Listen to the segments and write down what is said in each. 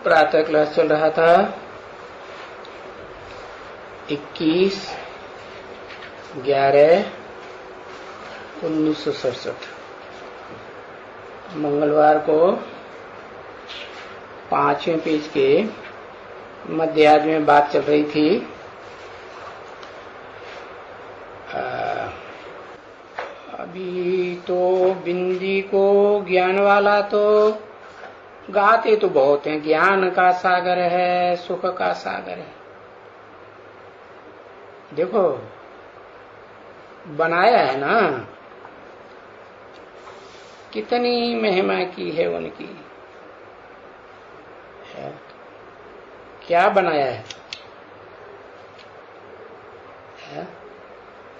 प्रातः क्लास चल रहा था 21/11/1967 मंगलवार को 5वें पेज के मध्यार्ध में बात चल रही थी। अभी तो बिंदी को ज्ञान वाला तो गाते तो बहुत हैं, ज्ञान का सागर है, सुख का सागर है। देखो बनाया है ना, कितनी महिमा की है उनकी, है? क्या बनाया है?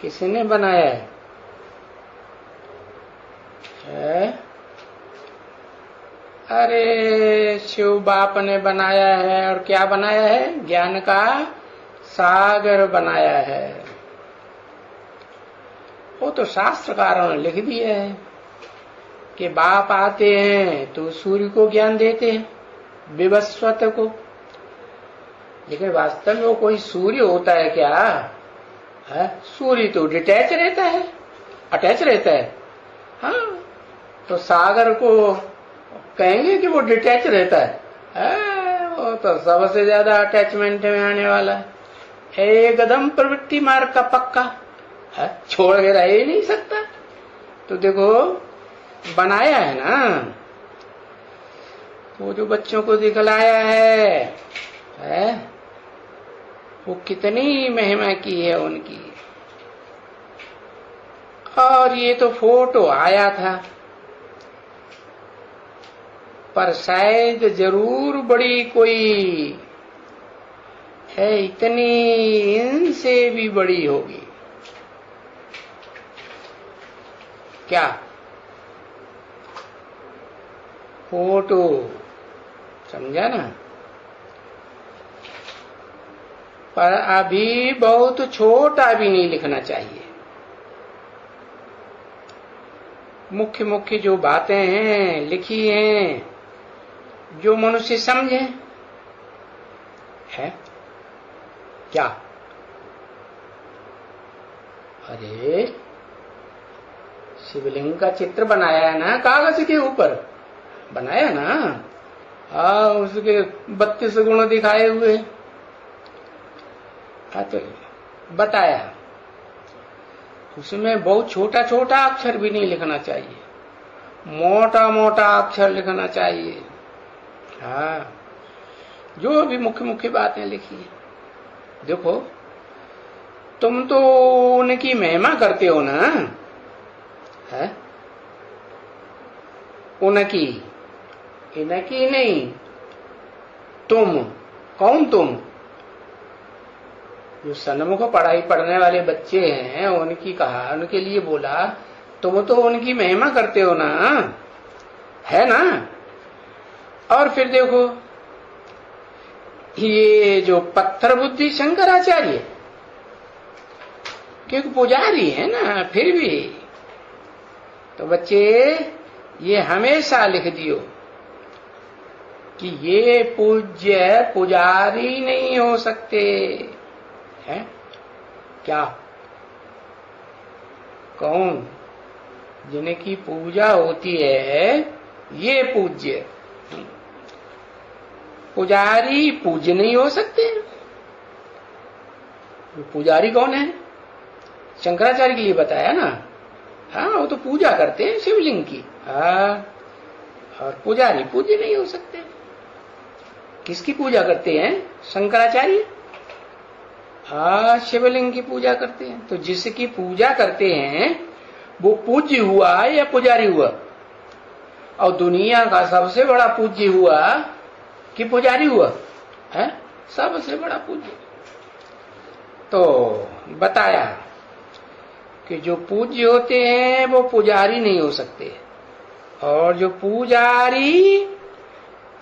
किसने बनाया है? अरे शिव बाप ने बनाया है। और क्या बनाया है? ज्ञान का सागर बनाया है। वो तो शास्त्रकारों ने लिख दिया है कि बाप आते हैं तो सूर्य को ज्ञान देते हैं, विवस्वत को। लेकिन वास्तव में वो कोई सूर्य होता है क्या? है? सूर्य तो डिटैच रहता है, अटैच रहता है। हाँ, तो सागर को कहेंगे कि वो डिटैच रहता है? वो तो सबसे ज्यादा अटैचमेंट में आने वाला है, एकदम प्रवृत्ति मार्ग का पक्का है, छोड़ के रह ही नहीं सकता। तो देखो बनाया है ना, वो जो बच्चों को दिखलाया है वो कितनी महिमा की है उनकी। और ये तो फोटो आया था, पर शायद जरूर बड़ी कोई है, इतनी इनसे भी बड़ी होगी क्या? फोटो समझा ना? पर अभी बहुत छोटा भी नहीं लिखना चाहिए। मुख्य मुख्य जो बातें हैं लिखी हैं, जो मनुष्य समझे है क्या? अरे शिवलिंग का चित्र बनाया है ना, कागज के ऊपर बनाया ना। हाँ, उसके 32 गुण दिखाए हुए। हाँ, तो बताया उसमें बहुत छोटा छोटा अक्षर भी नहीं लिखना चाहिए, मोटा मोटा अक्षर लिखना चाहिए। हाँ, जो भी मुख्य मुख्य बातें लिखी है। देखो तुम तो उनकी महिमा करते हो ना, है? उनकी, इनकी नहीं। तुम कौन? तुम जो सन्मुख पढ़ाई पढ़ने वाले बच्चे हैं उनकी कहा, उनके लिए बोला, तुम तो उनकी महिमा करते हो ना, है ना? और फिर देखो ये जो पत्थर बुद्धि शंकराचार्य, क्योंकि पुजारी है ना, फिर भी तो बच्चे ये हमेशा लिख दियो कि ये पूज्य पुजारी नहीं हो सकते है। क्या? कौन? जिनकी पूजा होती है ये पूज्य। पुजारी पूज्य नहीं हो सकते। पुजारी कौन है? शंकराचार्य के लिए बताया ना। हाँ, वो तो पूजा करते हैं शिवलिंग की। हाँ, और पुजारी पूज्य नहीं हो सकते। किसकी पूजा करते हैं? शंकराचार्य। हाँ, शिवलिंग की पूजा करते हैं। तो जिसकी पूजा करते हैं वो पूज्य हुआ या पुजारी हुआ? और दुनिया का सबसे बड़ा पूज्य हुआ कि पुजारी हुआ? है सबसे बड़ा पूज्य। तो बताया कि जो पूज्य होते हैं वो पुजारी नहीं हो सकते, और जो पुजारी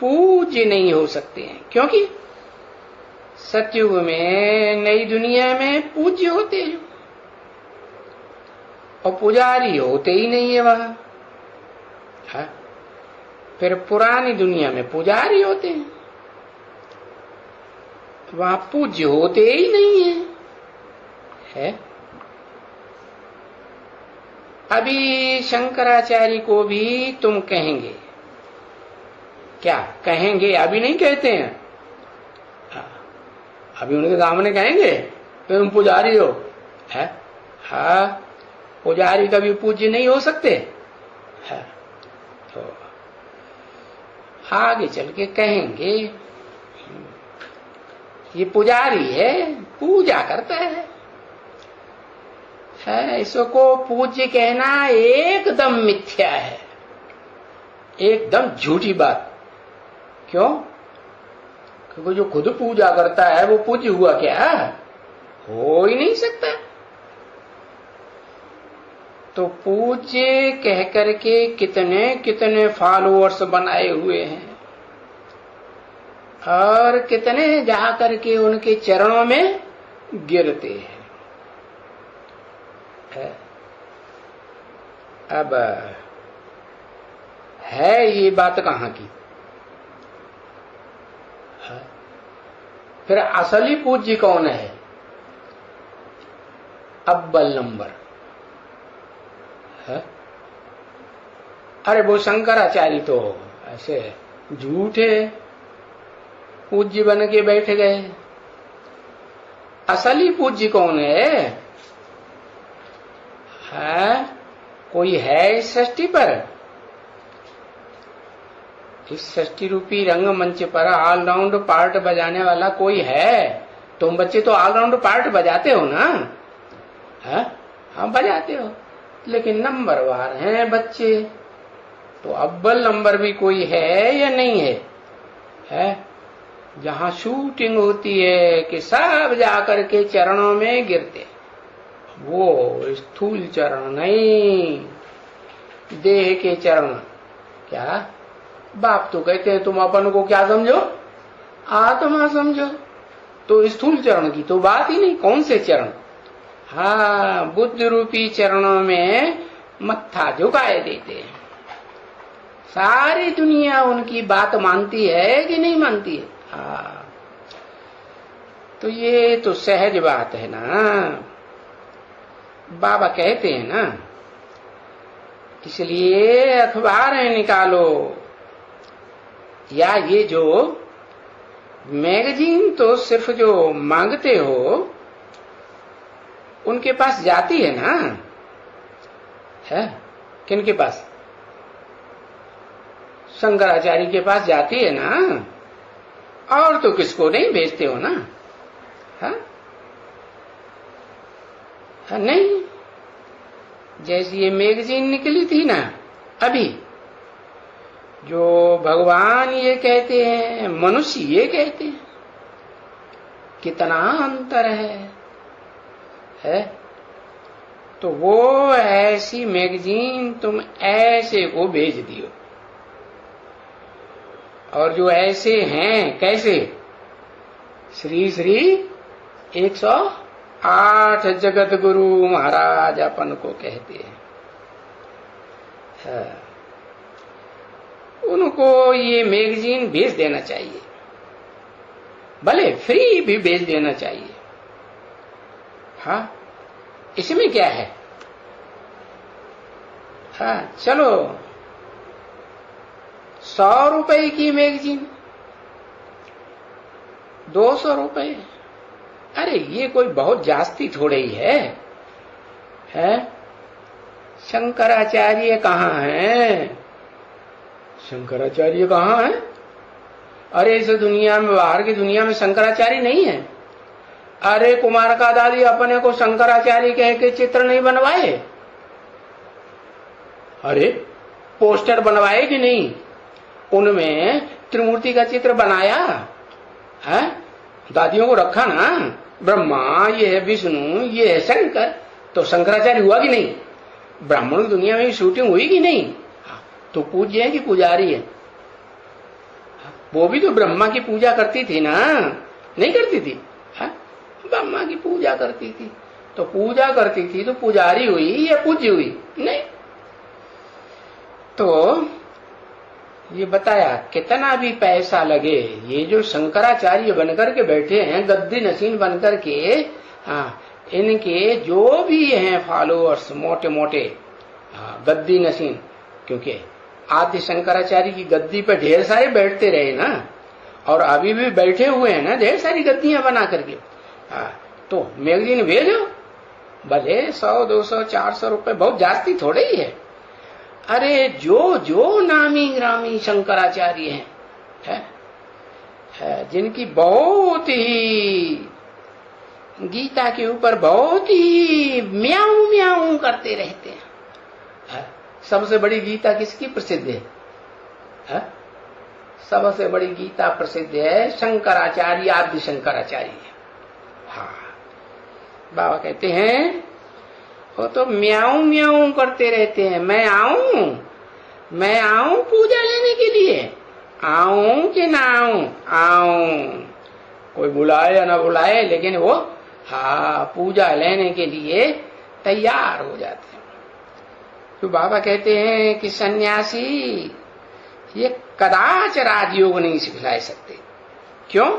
पूज्य नहीं हो सकते हैं। क्योंकि सतयुग में, नई दुनिया में पूज्य होते हैं और पुजारी होते ही नहीं है वहां। है? फिर पुरानी दुनिया में पुजारी होते हैं। वहां पूज्य होते ही नहीं है? अभी शंकराचार्य को भी तुम कहेंगे, क्या कहेंगे? अभी नहीं कहते हैं, अभी उनके सामने कहेंगे तो तुम पुजारी हो, है? हाँ, पुजारी कभी पूज्य नहीं हो सकते है? तो आगे चल के कहेंगे ये पुजारी है, पूजा करता है, इसको पूज्य कहना एकदम मिथ्या है, एकदम झूठी बात। क्यों? क्योंकि जो खुद पूजा करता है वो पूज्य हुआ क्या? हो ही नहीं सकता। तो पूज्य कह करके कितने कितने फॉलोअर्स बनाए हुए हैं और कितने जा करके उनके चरणों में गिरते हैं। अब है ये बात कहां की? फिर असली पूज्य कौन है? अव्वल नंबर है? अरे वो शंकराचार्य तो ऐसे झूठे पूज्य बन के बैठ गए। असली पूज्य कौन है? कोई है इस सृष्टि पर? इस सृष्टि रूपी रंगमंच पर ऑलराउंड पार्ट बजाने वाला कोई है? तुम बच्चे तो ऑलराउंड पार्ट बजाते हो ना? हाँ बजाते हो, लेकिन नंबरवार हैं बच्चे। तो अव्वल नंबर भी कोई है या नहीं है? जहां शूटिंग होती है कि सब जाकर के चरणों में गिरते, वो स्थूल चरण नहीं, देह के चरण। क्या बाप तो कहते हैं तुम अपन को क्या समझो? आत्मा समझो। तो स्थूल चरण की तो बात ही नहीं। कौन से चरण? हाँ, बुद्ध रूपी चरणों में मत्था झुकाए देते हैं। सारी दुनिया उनकी बात मानती है कि नहीं मानती है? हाँ, तो ये तो सहज बात है ना। बाबा कहते हैं ना, इसलिए अखबार निकालो, या ये जो मैगजीन तो सिर्फ जो मांगते हो उनके पास जाती है ना? है किनके पास? शंकराचार्य के पास जाती है ना? और तो किसको नहीं भेजते हो ना? है? नहीं, जैसी ये मैगजीन निकली थी ना अभी, जो भगवान ये कहते हैं, मनुष्य ये कहते हैं, कितना अंतर है? तो वो ऐसी मैगजीन तुम ऐसे को भेज दियो, और जो ऐसे हैं कैसे? श्री श्री 108 जगत गुरु महाराज अपन को कहते हैं। उनको ये मैगजीन भेज देना चाहिए, भले फ्री भी भेज देना चाहिए। हाँ, इसमें क्या है? हाँ, चलो 100 रुपए की मैगजीन, 200 रुपए, अरे ये कोई बहुत जास्ती थोड़े ही है? शंकराचार्य कहाँ है? शंकराचार्य कहाँ है? अरे इस दुनिया में, बाहर की दुनिया में शंकराचार्य नहीं है। अरे कुमार का दादी अपने को शंकराचार्य कह के चित्र नहीं बनवाए? अरे पोस्टर बनवाए कि नहीं? उनमें त्रिमूर्ति का चित्र बनाया है, दादियों को रखा ना, ब्रह्मा ये है, विष्णु ये है, शंकर। तो शंकराचार्य हुआ कि नहीं? ब्राह्मणों की दुनिया में शूटिंग हुई कि नहीं? तो पूज्य है कि पुजारी है? वो भी तो ब्रह्मा की पूजा करती थी ना, नहीं करती थी? ब्रह्मा की पूजा करती थी, तो पूजा करती थी तो पुजारी हुई या पूज्य हुई? नहीं। तो ये बताया कितना भी पैसा लगे, ये जो शंकराचार्य बनकर के बैठे हैं, गद्दी नसीन बनकर के, हाँ, इनके जो भी हैं फॉलोअर्स मोटे मोटे, हाँ, गद्दी नसीन, क्योंकि आदि शंकराचार्य की गद्दी पे ढेर सारे बैठते रहे ना, और अभी भी बैठे हुए हैं ना ढेर सारी गद्दियां बना करके। हाँ, तो मैगजीन भेजो, भले 100 200 400 रुपए, बहुत जास्ती थोड़े ही है। अरे जो जो नामी ग्रामी शंकराचार्य हैं, जिनकी बहुत ही गीता के ऊपर बहुत ही म्याऊं म्याऊं करते रहते हैं। सबसे बड़ी गीता किसकी प्रसिद्ध है? सबसे बड़ी गीता प्रसिद्ध है शंकराचार्य, आदि शंकराचार्य। हाँ, बाबा कहते हैं वो तो म्याऊं म्याऊं करते रहते हैं, मैं आऊं पूजा लेने के लिए, आऊं कि ना आऊं, कोई बुलाए या ना बुलाए, लेकिन वो हाँ पूजा लेने के लिए तैयार हो जाते हैं। तो बाबा कहते हैं कि सन्यासी ये कदाच राजयोग नहीं सिखला सकते। क्यों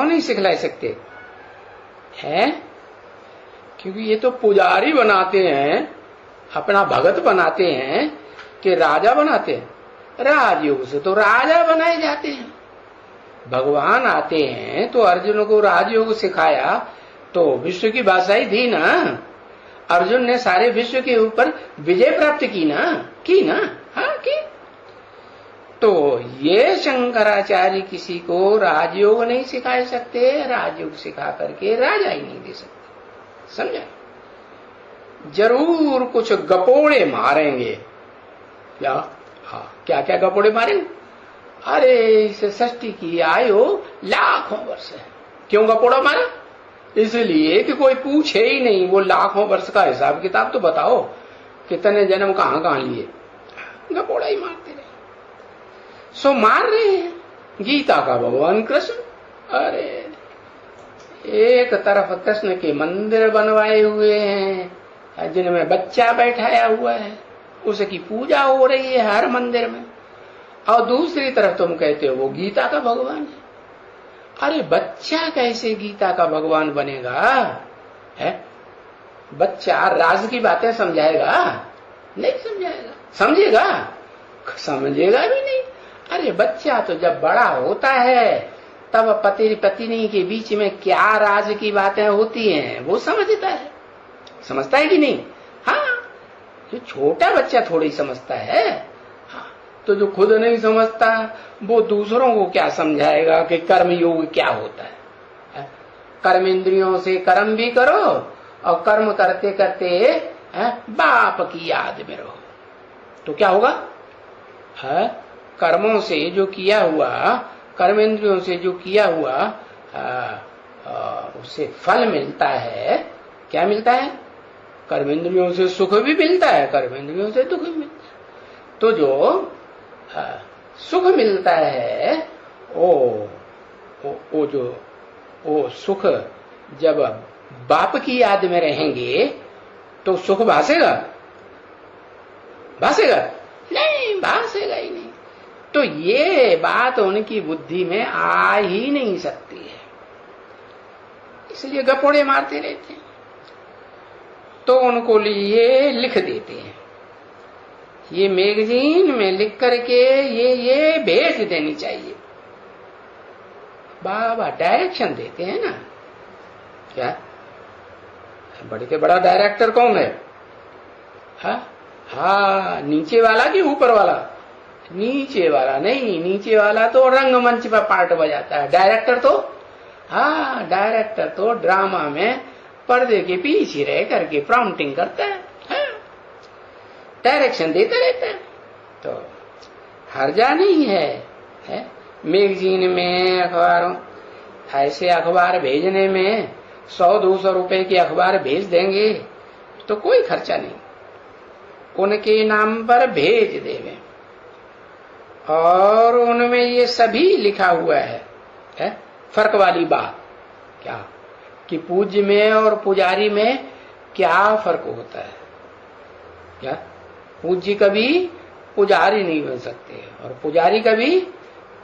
नहीं सिखला सकते हैं? क्योंकि ये तो पुजारी बनाते हैं, अपना भगत बनाते हैं कि राजा बनाते हैं। राजयोग से तो राजा बनाए जाते हैं। भगवान आते हैं तो अर्जुन को राजयोग सिखाया तो विश्व की बादशाही दी ना, अर्जुन ने सारे विश्व के ऊपर विजय प्राप्त की ना, हाँ की। तो ये शंकराचार्य किसी को राजयोग नहीं सिखा सकते, राजयोग सिखा करके राजा ही नहीं दे सकते। समझा? जरूर कुछ गपोड़े मारेंगे। क्या? हाँ, क्या क्या गपोड़े मारेंगे? अरे इसे षष्ठी की आयु लाखों वर्ष है। क्यों गपोड़ा मारा? इसलिए कि कोई पूछे ही नहीं, वो लाखों वर्ष का हिसाब किताब तो बताओ, कितने जन्म कहां लिए। गपोड़ा ही मारते रहे, सो मार रहे हैं गीता का भगवान कृष्ण। अरे एक तरफ कृष्ण के मंदिर बनवाए हुए हैं जिनमें बच्चा बैठाया हुआ है, उसकी पूजा हो रही है हर मंदिर में, और दूसरी तरफ तुम कहते हो वो गीता का भगवान है। अरे बच्चा कैसे गीता का भगवान बनेगा? है बच्चा राज की बातें समझाएगा? नहीं समझाएगा। समझेगा भी नहीं। अरे बच्चा तो जब बड़ा होता है तब पति पत्नी के बीच में क्या राज की बातें होती हैं वो समझता है। समझता है कि नहीं? हाँ, जो छोटा बच्चा थोड़ी समझता है। हाँ, तो जो खुद नहीं समझता वो दूसरों को क्या समझाएगा कि कर्म योग क्या होता है। कर्म इंद्रियों से कर्म भी करो और कर्म करते करते बाप की याद में रहो, तो क्या होगा? कर्मों से जो किया हुआ, कर्म इंद्रियों से जो किया हुआ उससे फल मिलता है। क्या मिलता है? कर्म इंद्रियों से सुख भी मिलता है, कर्म इंद्रियों से दुख भी मिलता है। तो जो सुख मिलता है वो सुख जब बाप की याद में रहेंगे तो सुख भासेगा? नहीं, भासेगा ही नहीं। तो ये बात उनकी बुद्धि में आ ही नहीं सकती है, इसलिए गपोड़े मारते रहते हैं। तो उनको लिए लिख देते हैं, ये मैगजीन में लिख करके ये भेज देनी चाहिए। बाबा डायरेक्शन देते हैं ना। क्या बड़े के बड़ा डायरेक्टर कौन है? हाँ, नीचे वाला कि ऊपर वाला? नीचे वाला नहीं, नीचे वाला तो रंगमंच पर पार्ट बजाता है। डायरेक्टर तो ड्रामा में पर्दे के पीछे रह करके प्रॉम्प्टिंग करता है, डायरेक्शन देता रहता है। तो हर्जा नहीं है मैगजीन में, अखबारों ऐसे अखबार भेजने में 100-200 रुपए के अखबार भेज देंगे तो कोई खर्चा नहीं, उनके नाम पर भेज देवे और उनमें ये सभी लिखा हुआ है। फर्क वाली बात क्या कि पूज्य में और पुजारी में क्या फर्क होता है? क्या पूज्य कभी पुजारी नहीं बन सकते, और पुजारी कभी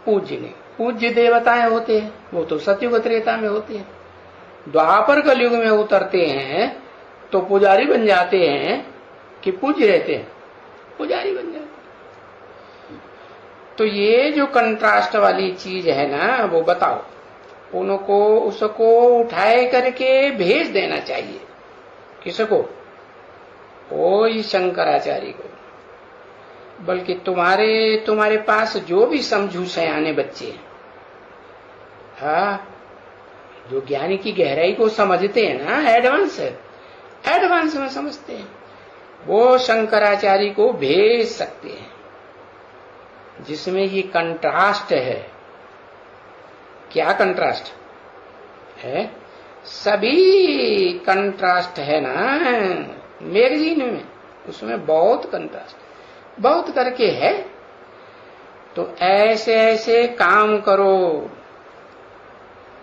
पूज्य नहीं। पूज्य देवताएं होते हैं, वो तो सतयुग त्रेता में होते हैं। द्वापर कलयुग में उतरते हैं तो पुजारी बन जाते हैं कि पूज्य रहते हैं, पुजारी बन जाते हैं। तो ये जो कंट्रास्ट वाली चीज है ना, वो बताओ, उनको उसको उठाए करके भेज देना चाहिए। किसको? ओ शंकराचार्य को। बल्कि तुम्हारे पास जो भी समझू सयाने बच्चे हैं, हाँ, जो ज्ञानी की गहराई को समझते हैं ना, एडवांस में समझते हैं, वो शंकराचार्य को भेज सकते हैं, जिसमें ये कंट्रास्ट है। क्या कंट्रास्ट है? सभी कंट्रास्ट है ना मैगजीन में, उसमें बहुत कंट्रास्ट, बहुत करके है। तो ऐसे ऐसे काम करो,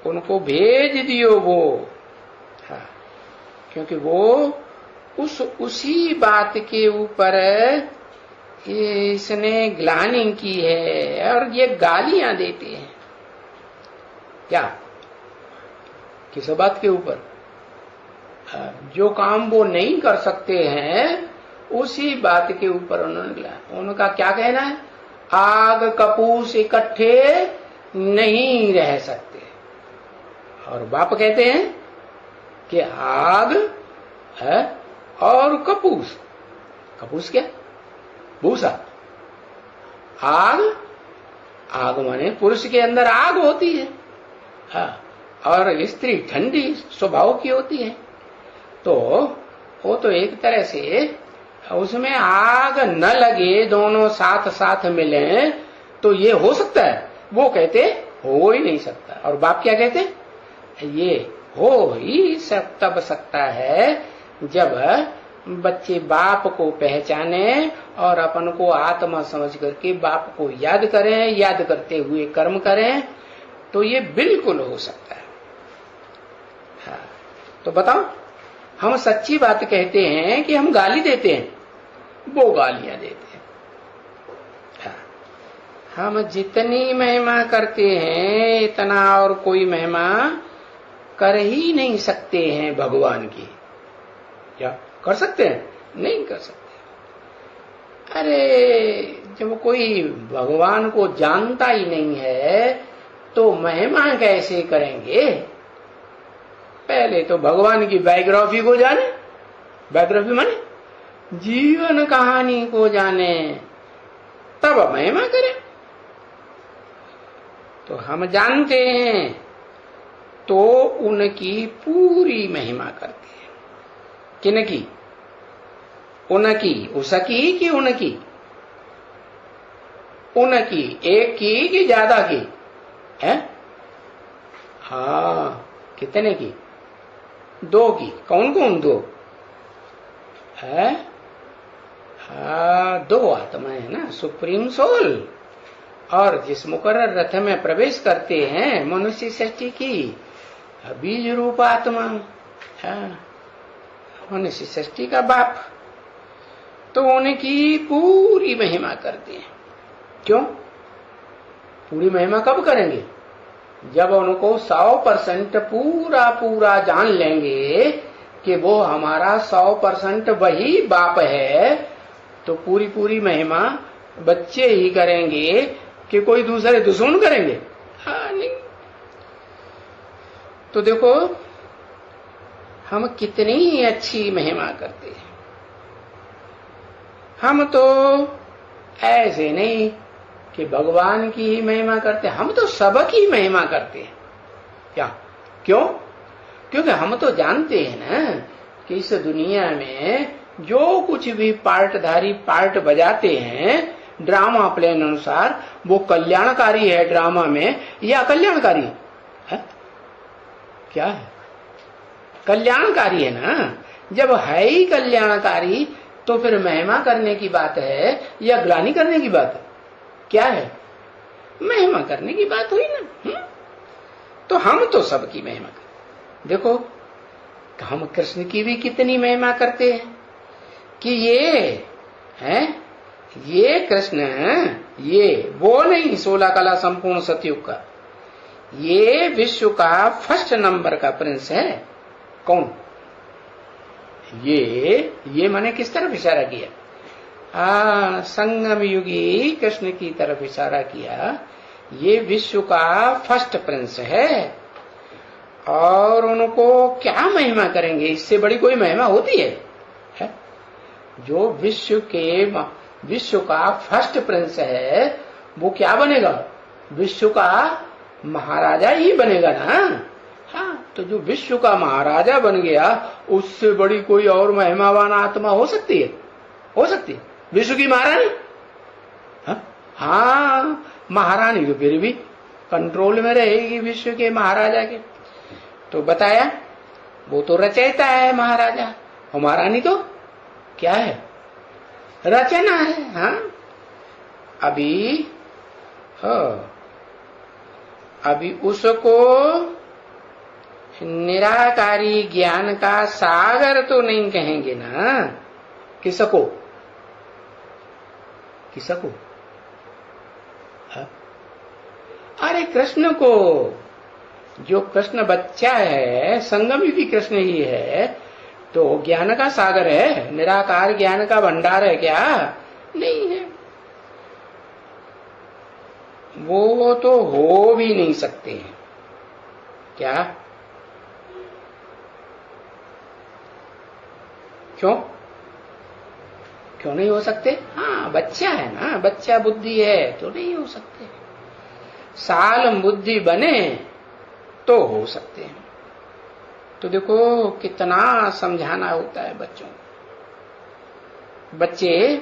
उनको भेज दियो वो, हाँ, क्योंकि वो उसी बात के ऊपर इसने ग्लानि की है, और ये गालियां देते हैं। क्या? किस बात के ऊपर? जो काम वो नहीं कर सकते हैं, उसी बात के ऊपर उनका क्या कहना है? आग कपूस इकट्ठे नहीं रह सकते। और बाप कहते हैं कि आग है और कपूस। कपूस क्या? भूसा। आग माने पुरुष के अंदर आग होती है, हाँ, और स्त्री ठंडी स्वभाव की होती है। तो वो तो एक तरह से उसमें आग न लगे, दोनों साथ साथ मिले तो ये हो सकता है? वो कहते हो ही नहीं सकता। और बाप क्या कहते? ये हो ही तब सकता है जब बच्चे बाप को पहचाने और अपन को आत्मा समझ करके बाप को याद करें, याद करते हुए कर्म करें, तो ये बिल्कुल हो सकता है। हाँ, तो बताओ, हम सच्ची बात कहते हैं कि हम गाली देते हैं? वो गालियां देते हैं। हाँ, हम जितनी महिमा करते हैं इतना और कोई महिमा कर ही नहीं सकते हैं भगवान की। क्या कर सकते हैं? नहीं कर सकते। अरे, जब कोई भगवान को जानता ही नहीं है तो महिमा कैसे करेंगे? पहले तो भगवान की बायोग्राफी को जाने। बायोग्राफी माने जीवन कहानी को जाने, तब महिमा करें। तो हम जानते हैं तो उनकी पूरी महिमा करते हैं। किनकी? उनकी, उसकी कि उनकी? उनकी, एक की कि ज्यादा की है? हाँ, कितने की? दो की। कौन कौन? दो है? हाँ, दो आत्माएं है ना, सुप्रीम सोल। और जिस मुकर्रर रथ में प्रवेश करते हैं मनुष्य सृष्टि की बीज रूप आत्मा, हाँ, मनुष्य सृष्टि का बाप, तो उनकी पूरी महिमा करते हैं। क्यों पूरी महिमा कब करेंगे? जब उनको 100% पूरा जान लेंगे कि वो हमारा 100% वही बाप है, तो पूरी महिमा बच्चे ही करेंगे कि कोई दूसरे दुश्मन करेंगे? हाँ, नहीं। तो देखो हम कितनी अच्छी महिमा करते हैं। हम तो ऐसे नहीं कि भगवान की ही महिमा करते, हम तो सबकी महिमा करते हैं। क्या? क्यों? क्योंकि हम तो जानते हैं ना कि इस दुनिया में जो कुछ भी पार्टधारी पार्ट बजाते हैं ड्रामा प्लेन अनुसार, वो कल्याणकारी है ड्रामा में या अकल्याणकारी है? क्या है? कल्याणकारी है ना। जब है ही कल्याणकारी तो फिर महिमा करने की बात है या ग्लानि करने की बात है? क्या है? महिमा करने की बात हुई ना। तो हम तो सबकी महिमा करते। देखो हम कृष्ण की भी कितनी महिमा करते हैं कि ये है ये कृष्ण, ये वो नहीं 16 कला संपूर्ण सतयुग का, ये विश्व का फर्स्ट नंबर का प्रिंस है। कौन? ये मैंने किस तरफ इशारा किया? संगम युगी कृष्ण की तरफ इशारा किया। ये विश्व का फर्स्ट प्रिंस है और उनको क्या महिमा करेंगे? इससे बड़ी कोई महिमा होती है? जो विश्व का फर्स्ट प्रिंस है वो क्या बनेगा? विश्व का महाराजा ही बनेगा ना। हाँ, तो जो विश्व का महाराजा बन गया उससे बड़ी कोई और महिमावान आत्मा हो सकती है? हो सकती है? विश्व की महारानी? हाँ, महारानी तो फिर भी कंट्रोल में रहेगी विश्व के महाराजा के। तो बताया वो तो रचयिता है महाराजा, और महारानी तो क्या है? रचना है। हाँ, अभी उसको निराकारी ज्ञान का सागर तो नहीं कहेंगे ना। किसको? अरे कृष्ण को। जो कृष्ण बच्चा है, संगम युगी कृष्ण ही है, तो ज्ञान का सागर है, निराकार ज्ञान का भंडार है क्या? नहीं है। वो तो हो भी नहीं सकते हैं। क्या? क्यों नहीं हो सकते? हाँ, बच्चा है ना, बच्चा बुद्धि है तो नहीं हो सकते। सालम बुद्धि बने तो हो सकते हैं। तो देखो कितना समझाना होता है बच्चों को। बच्चे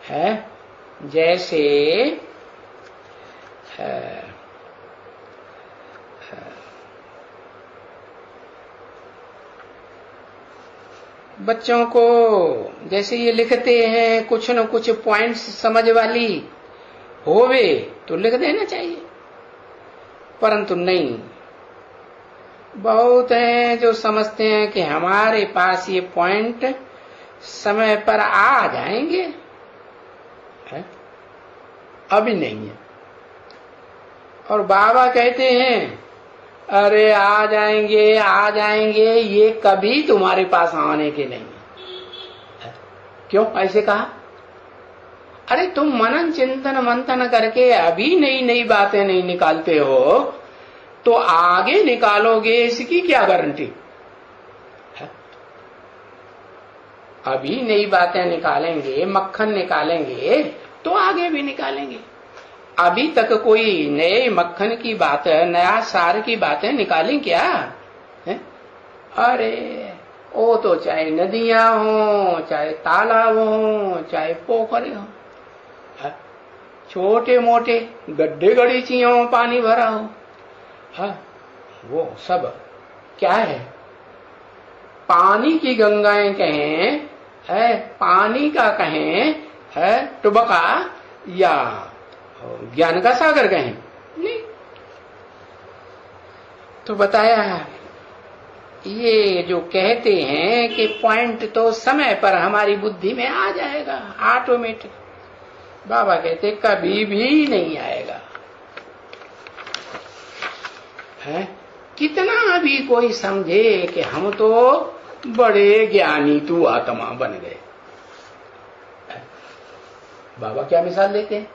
है जैसे बच्चों को जैसे ये लिखते हैं, कुछ न कुछ पॉइंट्स समझ वाली होवे तो लिख देना चाहिए, परंतु नहीं। बहुत हैं जो समझते हैं कि हमारे पास ये पॉइंट समय पर आ जाएंगे, है? अभी नहीं है। और बाबा कहते हैं अरे आ जाएंगे, ये कभी तुम्हारे पास आने के नहीं है। क्यों ऐसे कहा? अरे तुम मनन चिंतन मंथन करके अभी नई बातें नहीं निकालते हो तो आगे निकालोगे इसकी क्या गारंटी है? अभी नई बातें निकालेंगे, मक्खन निकालेंगे तो आगे भी निकालेंगे। अभी तक कोई नए मक्खन की बात, नया सार की बातें निकाली क्या है? अरे वो तो चाहे नदियां हो, चाहे तालाब हो, चाहे पोखरे हो, छोटे मोटे गड्ढे गड़ीची हो, पानी भरा हो, वो सब क्या है? पानी की गंगाएं कहें, है पानी का कहें, है टुबका, या ज्ञान का सागर कहें? नहीं। तो बताया ये जो कहते हैं कि पॉइंट तो समय पर हमारी बुद्धि में आ जाएगा ऑटोमेटिक, बाबा कहते कभी भी नहीं आएगा। है कितना भी कोई समझे कि हम तो बड़े ज्ञानी तू आत्मा बन गए। बाबा क्या मिसाल देते हैं?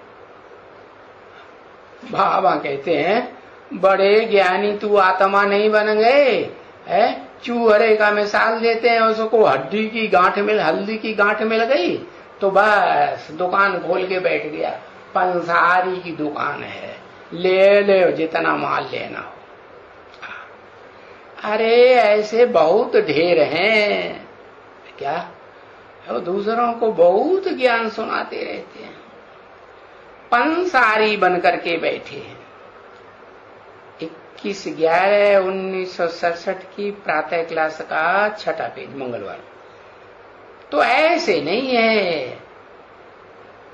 बाबा कहते हैं बड़े ज्ञानी तू आत्मा नहीं बन गए, है चूहरे का मिसाल देते हैं। उसको हड्डी की गांठ मिल, हल्दी की गांठ मिल गई तो बस दुकान खोल के बैठ गया, पंसारी की दुकान है, ले जितना माल लेना हो। अरे ऐसे बहुत ढेर हैं क्या, वो दूसरों को बहुत ज्ञान सुनाते रहते हैं, पंसारी बन करके बैठे हैं। 21/11/1967 की प्रातः क्लास का 6ठा पेज, मंगलवार। तो ऐसे नहीं है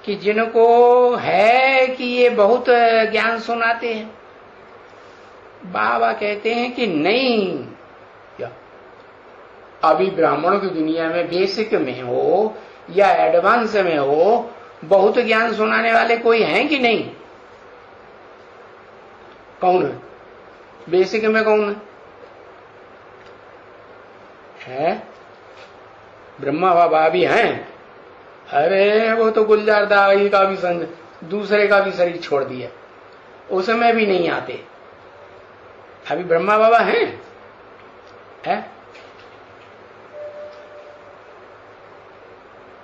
कि जिनको है कि ये बहुत ज्ञान सुनाते हैं। बाबा कहते हैं कि नहीं, क्या अभी ब्राह्मणों की दुनिया में बेसिक में हो या एडवांस में हो, बहुत ज्ञान सुनाने वाले कोई हैं कि नहीं? कौन है? बेसिक में कौन है? ब्रह्मा बाबा भी हैं। अरे वो तो गुलजार दाई का भी संग, दूसरे का भी शरीर छोड़ दिया, उसमें भी नहीं आते। अभी ब्रह्मा बाबा हैं है?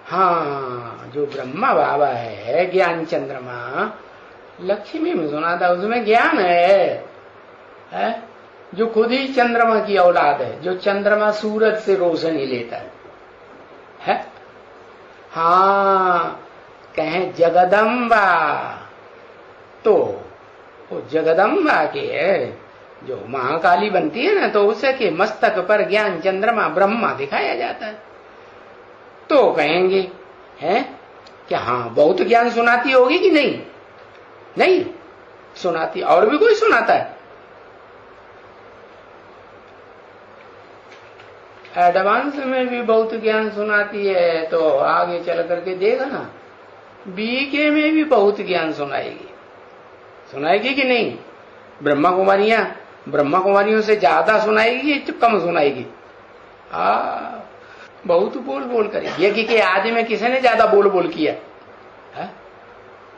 हाँ, जो ब्रह्मा बाबा है ज्ञान चंद्रमा, लक्ष्मी में सुना था, उसमें ज्ञान है? जो खुद ही चंद्रमा की औलाद है, जो चंद्रमा सूरज से रोशनी लेता है? हाँ, कहें जगदम्बा, तो वो जगदम्बा के जो महाकाली बनती है ना, तो उसे के मस्तक पर ज्ञान चंद्रमा ब्रह्मा दिखाया जाता है। तो कहेंगे हैं क्या? हाँ, बहुत ज्ञान सुनाती होगी कि नहीं? नहीं सुनाती। और भी कोई सुनाता है? एडवांस में भी बहुत ज्ञान सुनाती है, तो आगे चल करके देखा ना, बीके में भी बहुत ज्ञान सुनाएगी। सुनाएगी कि नहीं? ब्रह्मा कुमारियों से ज्यादा सुनाएगी या कम सुनाएगी? बहुत बोल बोल करेगी। यज्ञ के आदि में किसी ने ज्यादा बोल बोल किया है?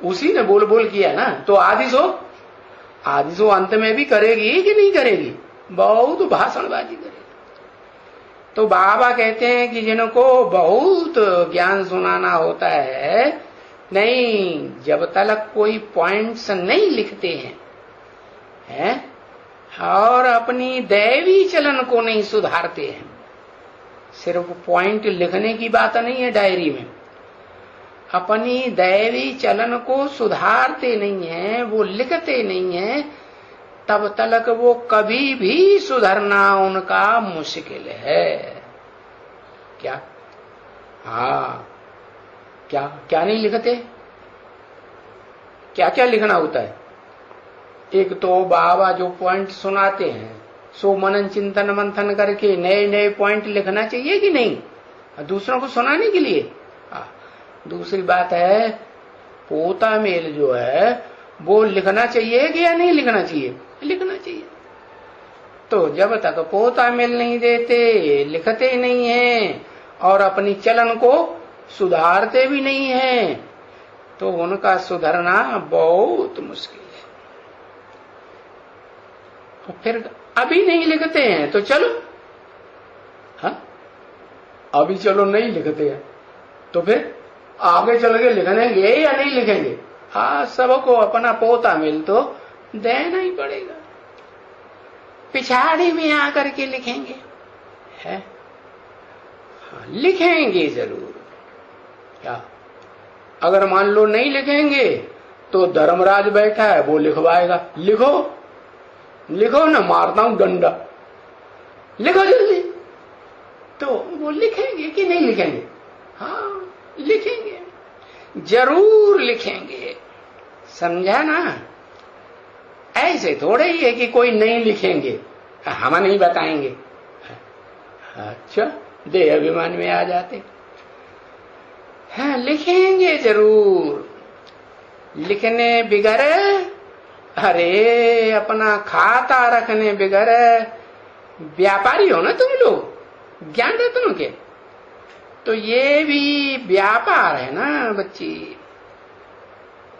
उसी ने बोल बोल किया ना। तो आदि सो अंत में भी करेगी कि नहीं करेगी? बहुत भाषणबाजी करेगी। तो बाबा कहते हैं कि जिनको बहुत ज्ञान सुनाना होता है, नहीं, जब तक कोई पॉइंट्स नहीं लिखते हैं और अपनी दैवी चलन को नहीं सुधारते हैं। सिर्फ पॉइंट लिखने की बात नहीं है डायरी में, अपनी दैवी चलन को सुधारते नहीं है, वो लिखते नहीं है, तब तक वो कभी भी सुधरना उनका मुश्किल है। क्या? हाँ, क्या नहीं लिखते? क्या क्या लिखना होता है? एक तो बाबा जो पॉइंट सुनाते हैं, सो मनन चिंतन मंथन करके नए नए पॉइंट लिखना चाहिए कि नहीं, दूसरों को सुनाने के लिए। दूसरी बात है, पोता मेल जो है वो लिखना चाहिए कि या नहीं लिखना चाहिए? लिखना चाहिए। तो जब तक पोता मेल नहीं देते, लिखते नहीं हैं और अपनी चलन को सुधारते भी नहीं हैं, तो उनका सुधरना बहुत मुश्किल है। तो फिर अभी नहीं लिखते हैं तो चलो, हाँ, अभी चलो नहीं लिखते हैं तो फिर आगे चल के लिखेंगे या नहीं लिखेंगे? हाँ, सबको अपना पोता मिल तो देना ही पड़ेगा। पिछाड़ी में आकर के लिखेंगे है? हाँ, लिखेंगे जरूर। क्या? अगर मान लो नहीं लिखेंगे तो धर्मराज बैठा है, वो लिखवाएगा। लिखो ना, मारता हूं डंडा, लिखो जल्दी। तो वो लिखेंगे कि नहीं लिखेंगे? हाँ, लिखेंगे, जरूर लिखेंगे। समझा ना? ऐसे थोड़े ही है कि कोई नहीं लिखेंगे, हम नहीं बताएंगे। अच्छा, देह अभिमान में आ जाते। हाँ, लिखेंगे जरूर। लिखने बिगर, अरे अपना खाता रखने बिगर, व्यापारी हो ना तुम लोग, ज्ञान रत्नों के, तो ये भी व्यापार है ना बच्ची।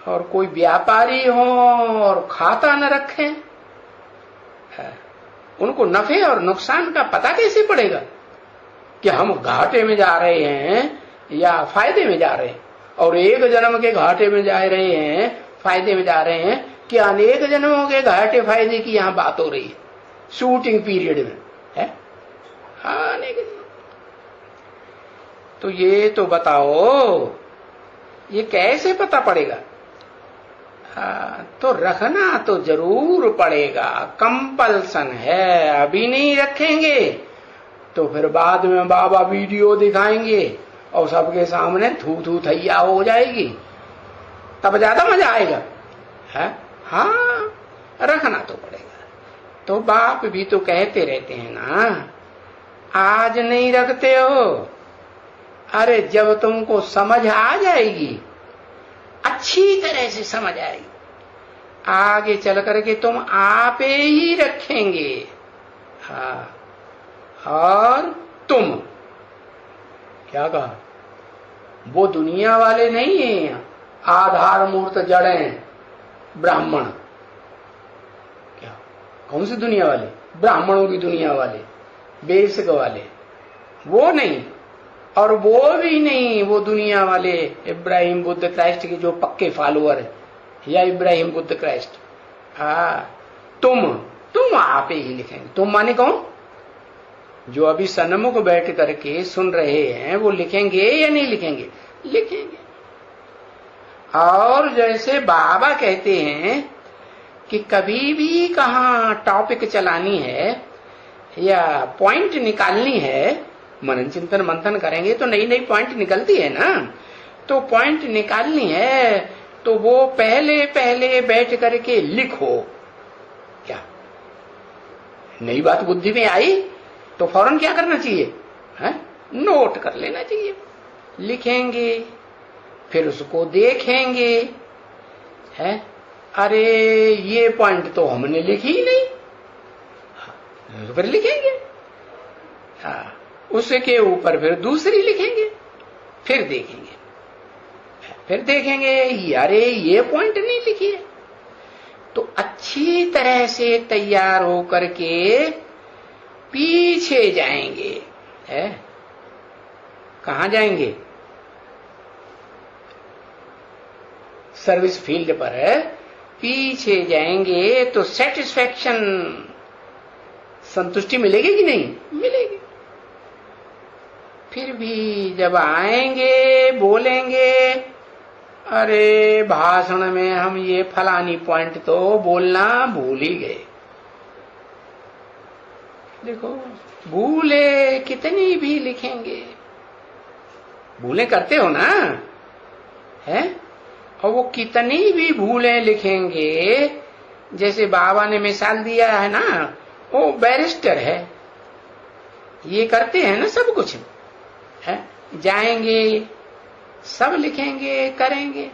और कोई व्यापारी हो और खाता न रखे, उनको नफे और नुकसान का पता कैसे पड़ेगा कि हम घाटे में जा रहे हैं या फायदे में जा रहे हैं? और एक जन्म के घाटे में जा रहे हैं, फायदे में जा रहे हैं, कि अनेक जन्मों के घाटे फायदे की यहां बात हो रही है शूटिंग पीरियड में है? अनेक। तो ये तो बताओ, ये कैसे पता पड़ेगा? तो रखना तो जरूर पड़ेगा, कंपल्सन है। अभी नहीं रखेंगे तो फिर बाद में बाबा वीडियो दिखाएंगे और सबके सामने थू थू थैया हो जाएगी, तब ज्यादा मजा आएगा है? हाँ, रखना तो पड़ेगा। तो बाप भी तो कहते रहते हैं ना, आज नहीं रखते हो, अरे जब तुमको समझ आ जाएगी अच्छी तरह से समझ आएगी। आगे चल करके तुम आपे ही रखेंगे। हाँ, और तुम क्या कहा, वो दुनिया वाले नहीं है, आधार मूर्त जड़ें ब्राह्मण। क्या, कौन सी दुनिया वाले? ब्राह्मणों की दुनिया वाले, बेसिक वाले, वो नहीं। और वो भी नहीं वो दुनिया वाले इब्राहिम बुद्ध क्राइस्ट के जो पक्के फॉलोअर है, या इब्राहिम बुद्ध क्राइस्ट। हाँ, तुम आप ही लिखेंगे। तुम माने कौन? जो अभी सन्मुख बैठ करके सुन रहे हैं वो लिखेंगे या नहीं लिखेंगे? लिखेंगे। और जैसे बाबा कहते हैं कि कभी भी कहाँ टॉपिक चलानी है या पॉइंट निकालनी है, मनन चिंतन मंथन करेंगे तो नई नई पॉइंट निकलती है ना। तो पॉइंट निकालनी है तो वो पहले पहले बैठ करके लिखो। क्या नई बात बुद्धि में आई तो फौरन क्या करना चाहिए? है? नोट कर लेना चाहिए। लिखेंगे, फिर उसको देखेंगे। है? अरे ये पॉइंट तो हमने लिखी ही नहीं, तो फिर लिखेंगे। हाँ, उसके ऊपर फिर दूसरी लिखेंगे, फिर देखेंगे, फिर देखेंगे अरे ये पॉइंट नहीं लिखी है। तो अच्छी तरह से तैयार होकर के पीछे जाएंगे। है? कहां जाएंगे? सर्विस फील्ड पर पीछे जाएंगे तो सेटिस्फैक्शन, संतुष्टि मिलेगी कि नहीं? मिलेगी। फिर भी जब आएंगे बोलेंगे अरे भाषण में हम ये फलानी पॉइंट तो बोलना भूल ही गए। देखो, भूले कितनी भी लिखेंगे, भूले करते हो ना, है? और वो कितनी भी भूलें लिखेंगे, जैसे बाबा ने मिसाल दिया है ना, वो बैरिस्टर है, ये करते हैं ना सब कुछ, है? जाएंगे, सब लिखेंगे, करेंगे,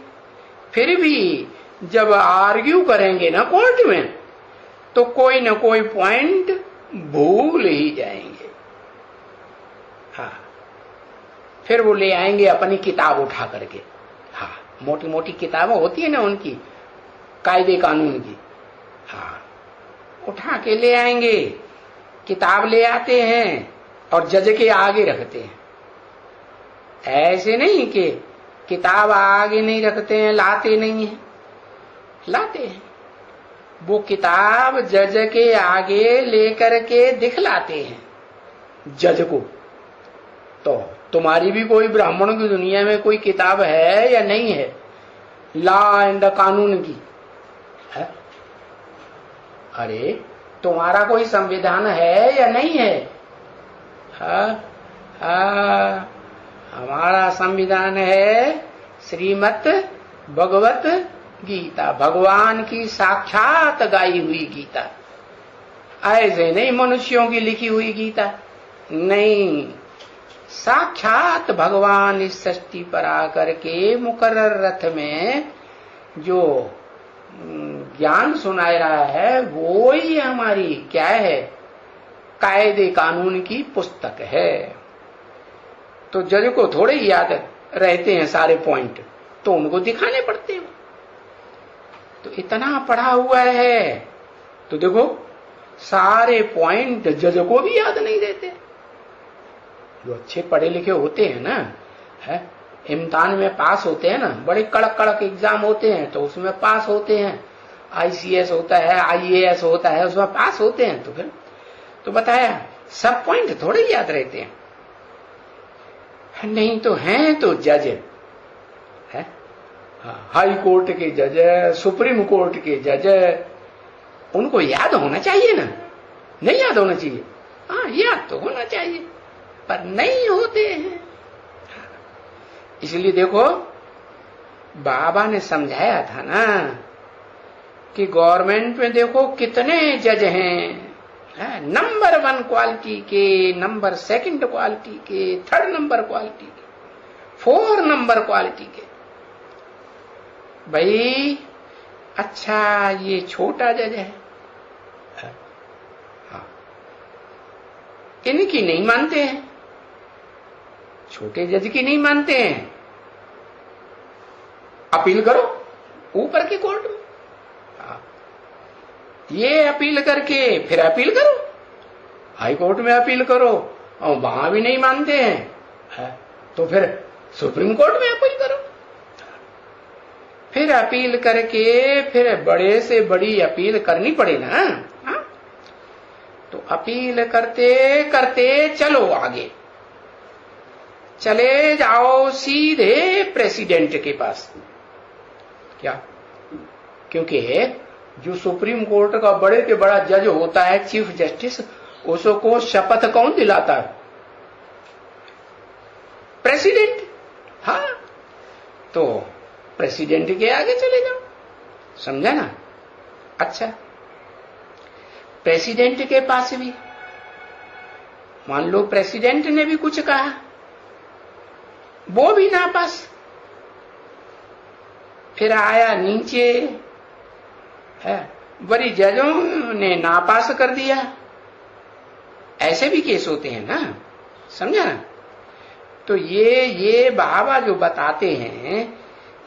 फिर भी जब आर्ग्यू करेंगे ना कोर्ट में तो कोई ना कोई पॉइंट भूल ही जाएंगे। हाँ, फिर वो ले आएंगे अपनी किताब उठा करके। हाँ, मोटी मोटी किताबें होती है ना उनकी, कायदे कानून की। हाँ, उठा के ले आएंगे, किताब ले आते हैं और जज के आगे रखते हैं। ऐसे नहीं कि किताब आगे नहीं रखते हैं, लाते नहीं है, लाते हैं। वो किताब जज के आगे लेकर के दिखलाते हैं जज को। तो तुम्हारी भी कोई ब्राह्मणों की दुनिया में कोई किताब है या नहीं है, लॉ एंड कानून की? है? अरे तुम्हारा कोई संविधान है या नहीं है? हमारा संविधान है श्रीमद् भगवत गीता, भगवान की साक्षात गाई हुई गीता। ऐसे नहीं मनुष्यों की लिखी हुई गीता, नहीं, साक्षात भगवान इस सृष्टि पर आकर के मुकर्रर रथ में जो ज्ञान सुना रहा है वो ही हमारी क्या है, कायदे कानून की पुस्तक है। तो जज को थोड़े ही याद रहते हैं सारे पॉइंट, तो उनको दिखाने पड़ते हैं। तो इतना पढ़ा हुआ है तो देखो सारे पॉइंट जज को भी याद नहीं रहते। जो अच्छे पढ़े लिखे होते हैं ना, है, इम्तिहान में पास होते हैं ना, बड़े कड़क कड़क एग्जाम होते हैं तो उसमें पास होते हैं, ICS होता है, IAS होता है, उसमें पास होते हैं। तो फिर तो बताया सब पॉइंट थोड़े ही याद रहते हैं, नहीं तो हैं तो जज है, हाई कोर्ट के जज, सुप्रीम कोर्ट के जज, उनको याद होना चाहिए ना, नहीं याद होना चाहिए? हाँ, याद तो होना चाहिए, पर नहीं होते हैं। इसलिए देखो बाबा ने समझाया था ना कि गवर्नमेंट में देखो कितने जज हैं, नंबर 1 क्वालिटी के, नंबर 2 क्वालिटी के, 3rd नंबर क्वालिटी के, 4 नंबर क्वालिटी के। भाई अच्छा ये छोटा जज है, हाँ, इनकी नहीं मानते हैं, छोटे जज की नहीं मानते हैं, अपील करो ऊपर के कोर्ट में। हाँ, ये अपील करके फिर अपील करो, हाई कोर्ट में अपील करो, और वहां भी नहीं मानते हैं, तो फिर सुप्रीम कोर्ट में अपील करो। फिर अपील करके फिर बड़े से बड़ी अपील करनी पड़े ना। हाँ? तो अपील करते करते चलो आगे, चले जाओ सीधे प्रेसिडेंट के पास। क्या? क्योंकि जो सुप्रीम कोर्ट का बड़े से बड़ा जज होता है, चीफ जस्टिस, उसको शपथ कौन दिलाता है? प्रेसिडेंट। हाँ, तो प्रेसिडेंट के आगे चले जाओ, समझा ना? अच्छा, प्रेसिडेंट के पास भी मान लो प्रेसिडेंट ने भी कुछ कहा, वो भी नापास, फिर आया नीचे है, बड़ी जजों ने नापास कर दिया। ऐसे भी केस होते हैं ना, समझा ना? तो ये बाबा जो बताते हैं,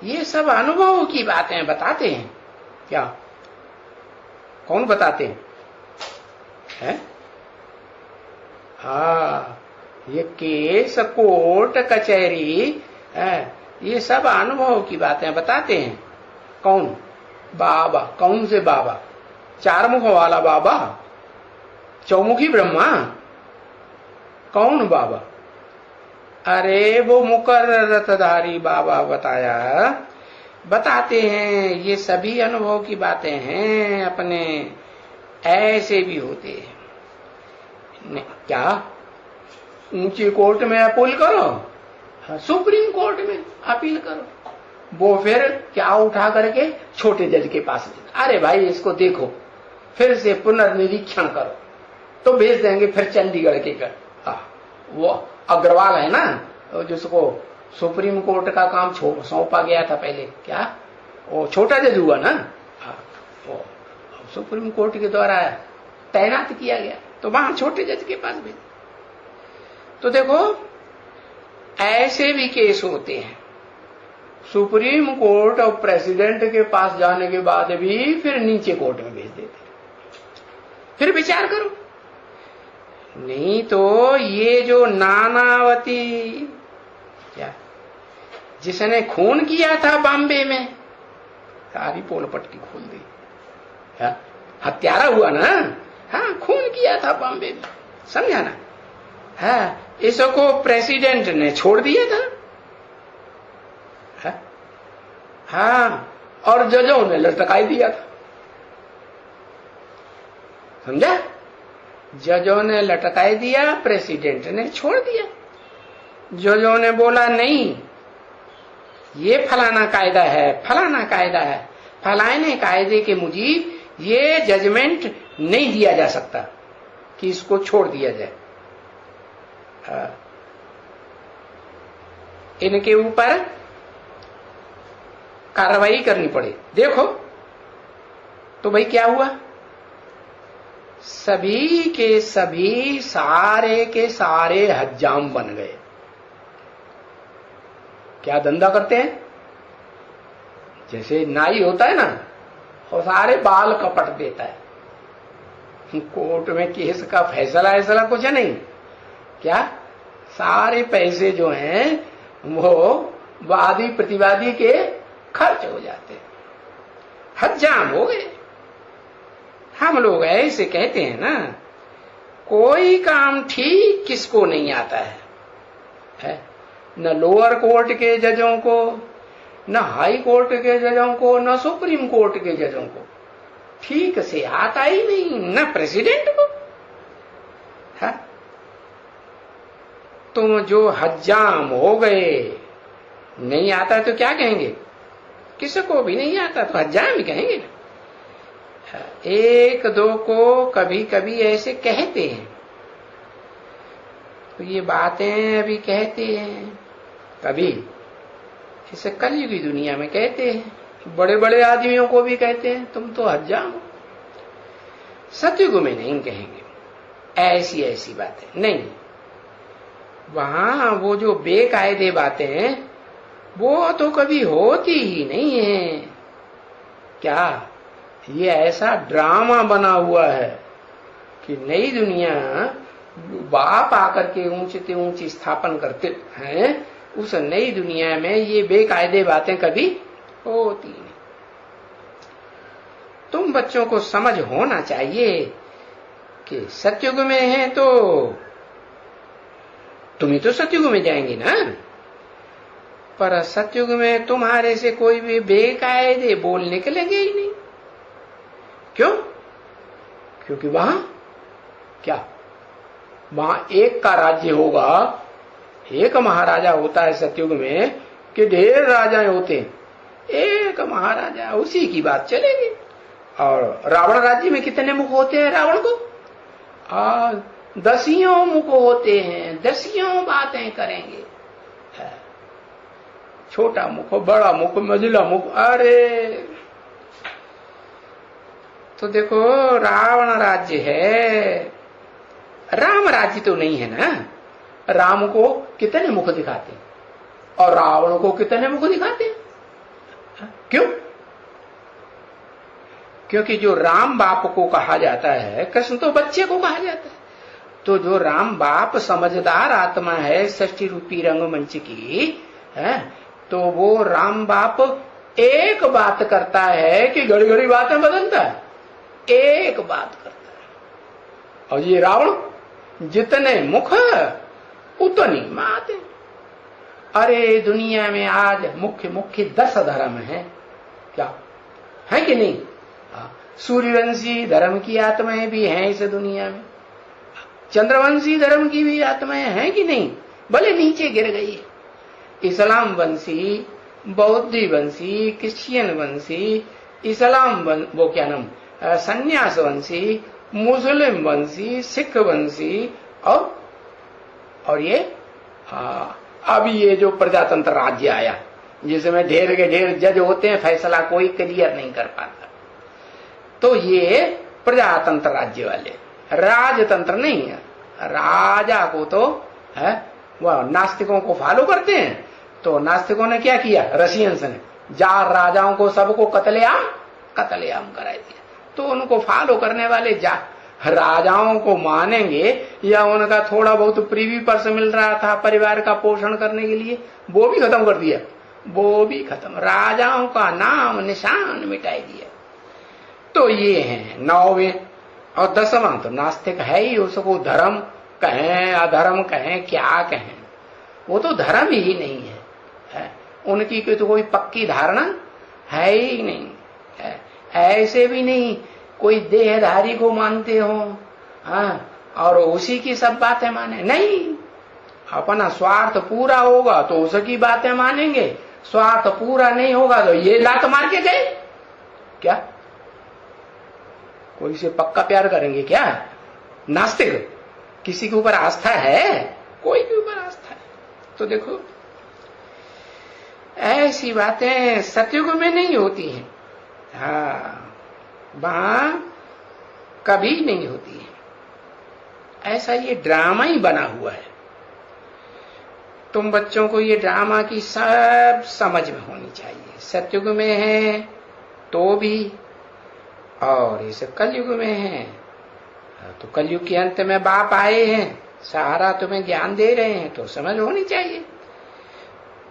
ये सब अनुभव की बातें बताते हैं। क्या? कौन बताते हैं? हाँ, ये केस, कोर्ट, कचहरी, ये सब अनुभव की बातें बताते हैं। कौन? बाबा। कौन से बाबा? चार मुख वाला बाबा, चौमुखी ब्रह्मा? कौन बाबा? अरे वो मुकर्रतधारी बाबा बताते हैं। ये सभी अनुभव की बातें हैं अपने, ऐसे भी होते हैं। क्या? ऊंची कोर्ट में अपील करो, सुप्रीम कोर्ट में अपील करो, वो फिर क्या उठा करके छोटे जज के पास, अरे भाई इसको देखो, फिर से पुनर्निरीक्षण करो, तो भेज देंगे फिर चंडीगढ़ के कर। वो अग्रवाल है ना, जिसको सुप्रीम कोर्ट का काम सौंपा गया था पहले, क्या वो छोटा जज हुआ ना, वो सुप्रीम कोर्ट के द्वारा तैनात किया गया, तो वहां छोटे जज के पास भेज। तो देखो ऐसे भी केस होते हैं, सुप्रीम कोर्ट और प्रेसिडेंट के पास जाने के बाद भी फिर नीचे कोर्ट में भेज देते। फिर विचार करो, नहीं तो ये जो नानावती, क्या जिसने खून किया था बॉम्बे में, सारी पोल पट्टी खोल दी, हत्यारा हुआ ना, हाँ खून किया था बॉम्बे में, समझा ना? हाँ, इसको प्रेसिडेंट ने छोड़ दिया था, हाँ, और जजों ने लटकाई दिया था, समझा? जजों ने लटकाई दिया, प्रेसिडेंट ने छोड़ दिया। जजों ने बोला नहीं, ये फलाना कायदा है, फलाना कायदा है, फलाने कायदे के मुजीब ये जजमेंट नहीं दिया जा सकता कि इसको छोड़ दिया जाए, इनके ऊपर कार्रवाई करनी पड़े। देखो तो भाई क्या हुआ, सभी के सभी, सारे के सारे हज्जाम बन गए। क्या धंधा करते हैं? जैसे नाई होता है ना, और सारे बाल कपट देता है, कोर्ट में केस का फैसला ऐसा कुछ है नहीं, क्या सारे पैसे जो हैं वो वादी प्रतिवादी के खर्च हो जाते हैं, हज्जाम हो गए। हम लोग ऐसे कहते हैं ना, कोई काम ठीक किसको नहीं आता है? न लोअर कोर्ट के जजों को, न हाई कोर्ट के जजों को, न सुप्रीम कोर्ट के जजों को ठीक से आता ही नहीं, न प्रेसिडेंट को। है? तुम जो हज्जाम हो गए, नहीं आता तो क्या कहेंगे? किसको भी नहीं आता तो हज्जाम ही कहेंगे ना। एक दो को कभी कभी ऐसे कहते हैं, तो ये बातें अभी कहते हैं, कभी इसे कलयुगी दुनिया में कहते हैं, बड़े बड़े आदमियों को भी कहते हैं तुम तो हज्जाम हो। सतयुग में नहीं कहेंगे ऐसी ऐसी बातें नहीं। वहां वो जो बेकायदे बातें वो तो कभी होती ही नहीं है। क्या ये ऐसा ड्रामा बना हुआ है कि नई दुनिया बाप आकर के ऊंचे ऊंची स्थापन करते हैं, उस नई दुनिया में ये बेकायदे बातें कभी होती नहीं। तुम बच्चों को समझ होना चाहिए कि सतयुग में है तो तुम ही तो सतयुग में जाएंगे ना, पर सतयुग में तुम्हारे से कोई भी बेकायदे बोल निकलेंगे ही नहीं। क्यों? क्योंकि वहां क्या, वहां एक का राज्य होगा, एक महाराजा होता है सतयुग में कि ढेर राजाएं होते हैं, एक महाराजा उसी की बात चलेगी। और रावण राज्य में कितने मुख होते हैं रावण को? 10 मुख होते हैं, 10 बातें करेंगे। छोटा मुख, बड़ा मुख, मझिला मुख। अरे तो देखो रावण राज्य है, राम राज्य तो नहीं है ना। राम को कितने मुख दिखाते हैं और रावण को कितने मुख दिखाते हैं? क्यों? क्योंकि जो राम बाप को कहा जाता है, कृष्ण तो बच्चे को कहा जाता है, तो जो राम बाप समझदार आत्मा है सृष्टि रूपी रंगमंच की है, तो वो राम बाप एक बात करता है कि घड़ी घड़ी बातें बदलता है, एक बात करता है। और ये रावण जितने मुख उतनी बातें। अरे दुनिया में आज मुख्य मुख्य 10 धर्म है, क्या है कि नहीं? सूर्यवंशी धर्म की आत्माएं भी हैं इस दुनिया में, चंद्रवंशी धर्म की भी आत्माएं हैं कि नहीं? भले नीचे गिर गई है। इस्लाम वंशी, बौद्धी वंशी, क्रिश्चियन वंशी, इस्लाम वो क्या नाम, संन्यास वंशी, मुस्लिम वंशी, सिख वंशी, और ये अभी ये जो प्रजातंत्र राज्य आया जिसमें ढेर के ढेर जज होते हैं, फैसला कोई क्लियर नहीं कर पाता, तो ये प्रजातंत्र राज्य वाले, राजतंत्र नहीं है। राजा को तो है वह नास्तिकों को फॉलो करते हैं, तो नास्तिकों ने क्या किया, रशियंस ने 4 राजाओं को सबको कत्लेआम करा दिया। तो उनको फॉलो करने वाले राजाओं को मानेंगे या उनका थोड़ा बहुत प्रीवी पर्स मिल रहा था परिवार का पोषण करने के लिए, वो भी खत्म कर दिया, वो भी खत्म, राजाओं का नाम निशान मिटाई दिया। तो ये है 9वें। और 10वां तो नास्तिक है ही, उसको धर्म कहें अधर्म कहें क्या कहें, वो तो धर्म ही नहीं है, उनकी तो कोई पक्की धारणा है ही नहीं है। ऐसे भी नहीं कोई देहधारी को मानते हो और उसी की सब बातें माने, नहीं। अपना स्वार्थ पूरा होगा तो उसकी बातें मानेंगे, स्वार्थ पूरा नहीं होगा तो ये लात मार के गए क्या? कोई से पक्का प्यार करेंगे क्या? नास्तिक किसी के ऊपर आस्था है? कोई के ऊपर आस्था है? तो देखो ऐसी बातें सतयुग में नहीं होती हैं, वहां कभी नहीं होती है। ऐसा ये ड्रामा ही बना हुआ है। तुम बच्चों को ये ड्रामा की सब समझ में होनी चाहिए। सतयुग में है तो भी, और इस कलयुग में है तो कलयुग के अंत में बाप आए हैं, सहारा तुम्हें ज्ञान दे रहे हैं, तो समझ होनी चाहिए।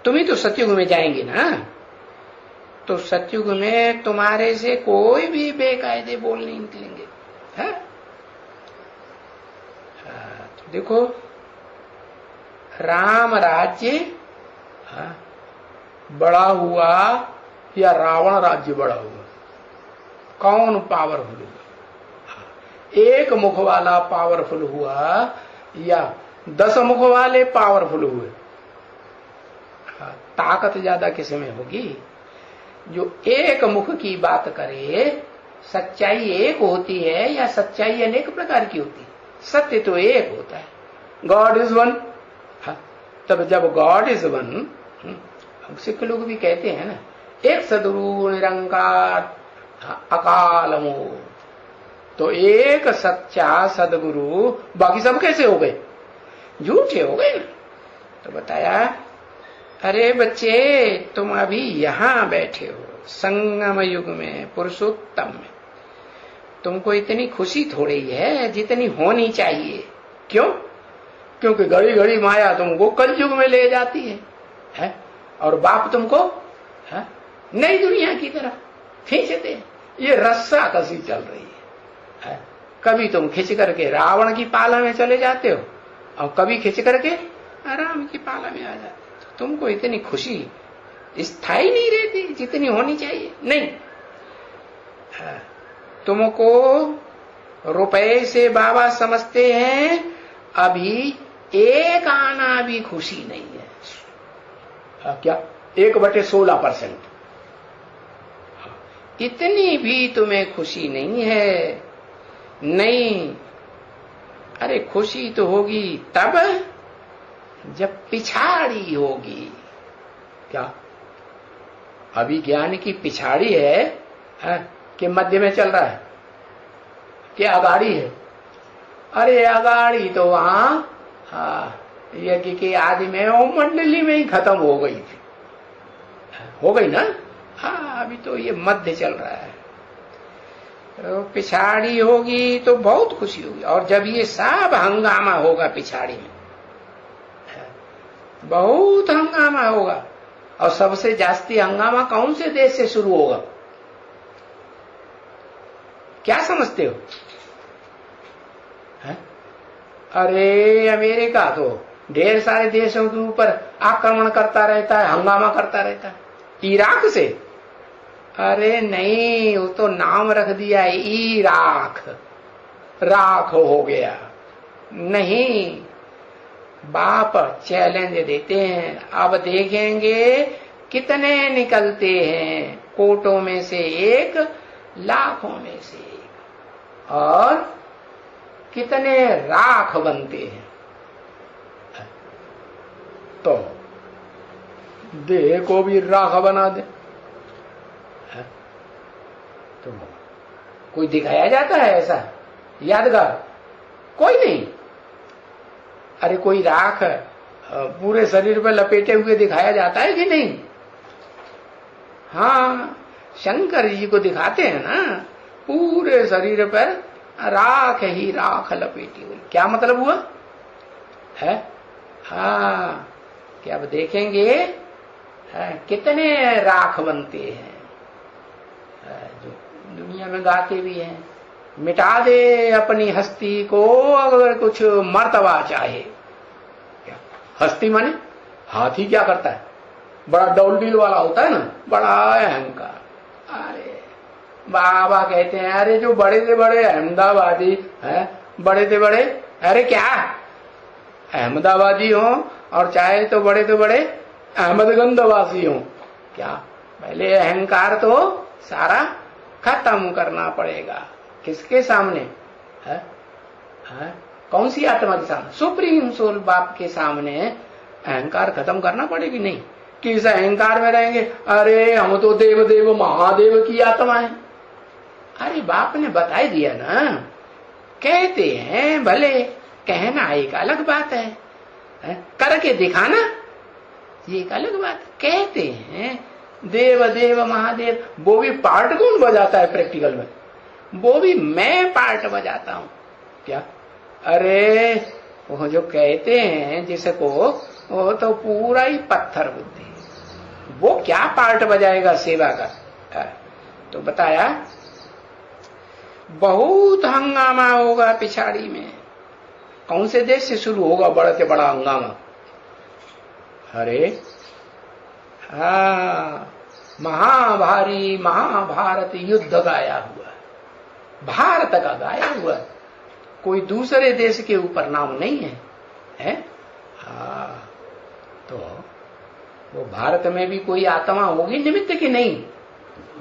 तुम ही तो सतयुग में जाएंगे ना, तो सतयुग में तुम्हारे से कोई भी बेकायदे बोल नहीं निकलेंगे, है? तो देखो राम राज्य बड़ा हुआ या रावण राज्य बड़ा हुआ, कौन पावरफुल हुआ? एक मुख वाला पावरफुल हुआ या 10 मुख वाले पावरफुल हुए? ताकत ज्यादा किस में होगी? जो एक मुख की बात करे। सच्चाई एक होती है या सच्चाई अनेक प्रकार की होती है? सत्य तो एक होता है, गॉड इज वन। तब जब गॉड इज वन, सिख लोग भी कहते हैं ना एक सदगुरु निरंकार अकाल मोह। तो एक सच्चा सदगुरु, बाकी सब कैसे हो गए? झूठे हो गए ना। तो बताया, अरे बच्चे तुम अभी यहां बैठे हो संगम युग में, पुरुषोत्तम में, तुमको इतनी खुशी थोड़ी है जितनी होनी चाहिए। क्यों? क्योंकि घड़ी घड़ी माया तुमको कलयुग में ले जाती है? और बाप तुमको नई दुनिया की तरफ खींचते हैं। ये रस्सा कसी चल रही है। कभी तुम खिंच करके रावण की पाला में चले जाते हो और कभी खिंच करके राम की पाला में आ जाते हो। तो तुमको इतनी खुशी स्थायी नहीं रहती जितनी होनी चाहिए। नहीं, तुमको रुपए से बाबा समझते हैं, अभी एक आना भी खुशी नहीं है। क्या? 1/16%। इतनी भी तुम्हें खुशी नहीं है। नहीं, अरे खुशी तो होगी तब जब पिछाड़ी होगी। क्या? अभी ज्ञान की पिछाड़ी है कि मध्य में चल रहा है कि अगाड़ी है? अरे अगाड़ी तो वहां यज्ञ के आदि में वो मंडली में ही खत्म हो गई थी, हो गई ना। अभी तो ये मध्य चल रहा है। तो पिछाड़ी होगी तो बहुत खुशी होगी। और जब ये सब हंगामा होगा पिछाड़ी में, बहुत हंगामा होगा। और सबसे जास्ती हंगामा कौन से देश से शुरू होगा? क्या समझते हो? अरे अमेरिका तो ढेर सारे देशों के ऊपर आक्रमण करता रहता है, हंगामा करता रहता है। इराक से? अरे नहीं, वो तो नाम रख दिया है इराक, राख हो गया। नहीं, बाप चैलेंज देते हैं, अब देखेंगे कितने निकलते हैं, कोटों में से एक, लाखों में से एक, और कितने राख बनते हैं। तो देह को भी राख बना दे तो कोई दिखाया जाता है ऐसा यादगार? कोई नहीं। अरे कोई राख पूरे शरीर पर लपेटे हुए दिखाया जाता है कि नहीं? हाँ, शंकर जी को दिखाते हैं ना, पूरे शरीर पर राख ही राख लपेटी हुई। क्या मतलब हुआ है? हाँ, क्या अब देखेंगे कितने राख बनते हैं, जो दुनिया में गाते भी हैं, मिटा दे अपनी हस्ती को अगर कुछ मर्तबा चाहे। क्या हस्ती माने? हाथी क्या करता है? बड़ा डौलडील वाला होता है ना, बड़ा अहंकार। अरे बाबा कहते हैं, अरे जो बड़े से बड़े अहमदाबादी है, बड़े से बड़े, अरे क्या अहमदाबादी हो और चाहे तो बड़े अहमदगंजवासी हो, क्या पहले अहंकार तो सारा खत्म करना पड़ेगा। किसके सामने है? कौन सी आत्मा के सामने? सुप्रीम सोल बाप के सामने अहंकार खत्म करना पड़ेगी। नहीं कि इस अहंकार में रहेंगे, अरे हम तो देव देव महादेव की आत्मा है। अरे बाप ने बता ही दिया ना, कहते हैं भले, कहना एक अलग बात है, करके दिखाना ये एक अलग बात। कहते हैं देव देव महादेव, वो भी पार्ट कौन बजाता है प्रैक्टिकल में? वो भी मैं पार्ट बजाता हूं। क्या? अरे वो जो कहते हैं जिसको, वो तो पूरा ही पत्थर बुद्धि, वो क्या पार्ट बजाएगा सेवा का? तो बताया बहुत हंगामा होगा पिछाड़ी में। कौन से देश से शुरू होगा बड़ा से बड़ा हंगामा? अरे महाभारी महाभारत युद्ध गाया हुआ, भारत का गाया हुआ, कोई दूसरे देश के ऊपर नाम नहीं है, तो वो भारत में भी कोई आत्मा होगी निमित्त की नहीं?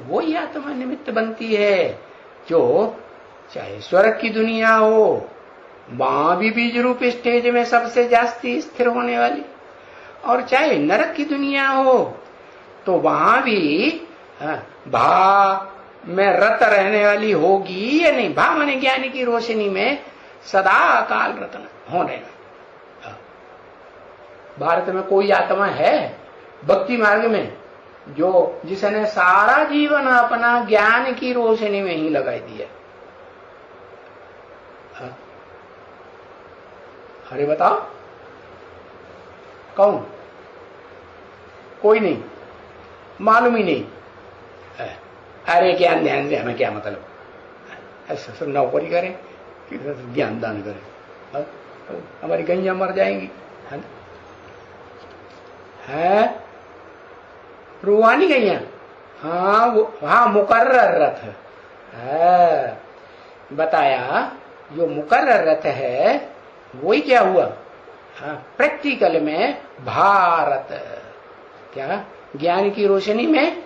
वो ही आत्मा निमित्त बनती है जो चाहे स्वर्ग की दुनिया हो, वहां भी बीज रूप स्टेज में सबसे जास्ती स्थिर होने वाली, और चाहे नरक की दुनिया हो तो वहां भी हाँ, भा में रत रहने वाली होगी या नहीं? भा माने ज्ञान की रोशनी में सदा काल रत्न होने। भारत में कोई आत्मा है भक्ति मार्ग में जो जिसने सारा जीवन अपना ज्ञान की रोशनी में ही लगाई दिया? अरे बताओ कौन? कोई नहीं, मालूम ही नहीं। अरे ज्ञान ध्यान से हमें क्या मतलब? ऐसा सब नौकरी करें कि ज्ञान दान करें? हमारी गैया मर जाएंगी, है ना? है रूहानी गैया? हाँ हाँ, मुकर्रर रथ है। बताया जो मुकर्रर रथ है वही क्या हुआ? हाँ, प्रैक्टिकल में भारत क्या ज्ञान की रोशनी में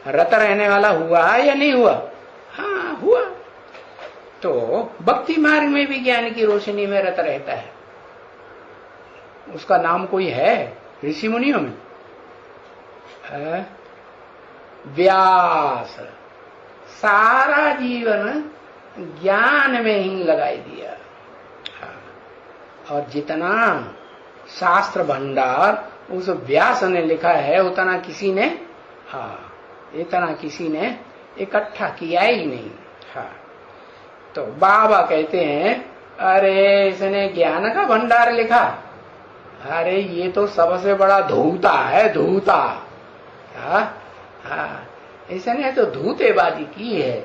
रत रहने वाला हुआ या नहीं हुआ? हाँ हुआ। तो भक्ति मार्ग में भी ज्ञान की रोशनी में रत रहता है। उसका नाम कोई है ऋषि मुनियों में? व्यास सारा जीवन ज्ञान में ही लगाई दिया। और जितना शास्त्र भंडार उस व्यास ने लिखा है उतना किसी ने, हाँ इतना किसी ने इकट्ठा किया ही नहीं। हाँ, तो बाबा कहते हैं अरे इसने ज्ञान का भंडार लिखा, अरे ये तो सबसे बड़ा धूता है, धूता। हाँ हाँ, इसने तो धूतेबाजी की है,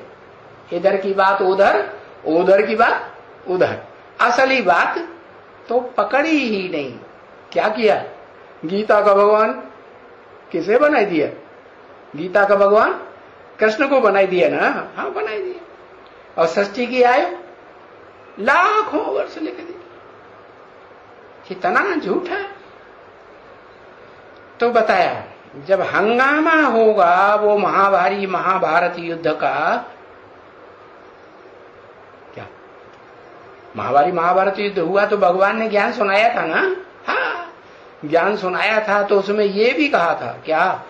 इधर की बात उधर, उधर की बात उधर, असली बात तो पकड़ी ही नहीं। क्या किया? गीता का भगवान किसे बनाई दिया? गीता का भगवान कृष्ण को बनाई दिया ना? हाँ बनाई दिया। और षष्ठी की आयु लाखों वर्ष लिख दी। कितना झूठ है। तो बताया जब हंगामा होगा वो महाभारी महाभारत युद्ध का, क्या महाभारी महाभारत युद्ध हुआ तो भगवान ने ज्ञान सुनाया था ना? हाँ ज्ञान सुनाया था। तो उसमें ये भी कहा था, क्या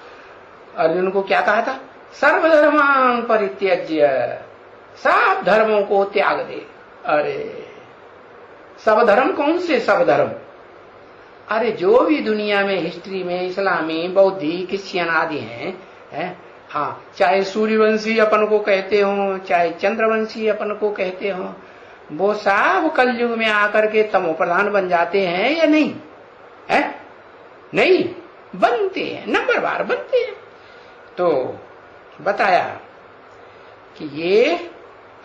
अर्जुन को क्या कहा था? सर्वधर्मान परित्यज्य, सब धर्मों को त्याग दे। अरे सब धर्म कौन से सब धर्म? अरे जो भी दुनिया में हिस्ट्री में इस्लामी बौद्धि क्रिश्चियन आदि हैं, हाँ चाहे सूर्यवंशी अपन को कहते हो चाहे चंद्रवंशी अपन को कहते हो, वो सब कलयुग में आकर के तमो प्रधान बन जाते हैं या नहीं? है नहीं बनते हैं, नंबर बार बनते हैं। तो बताया कि ये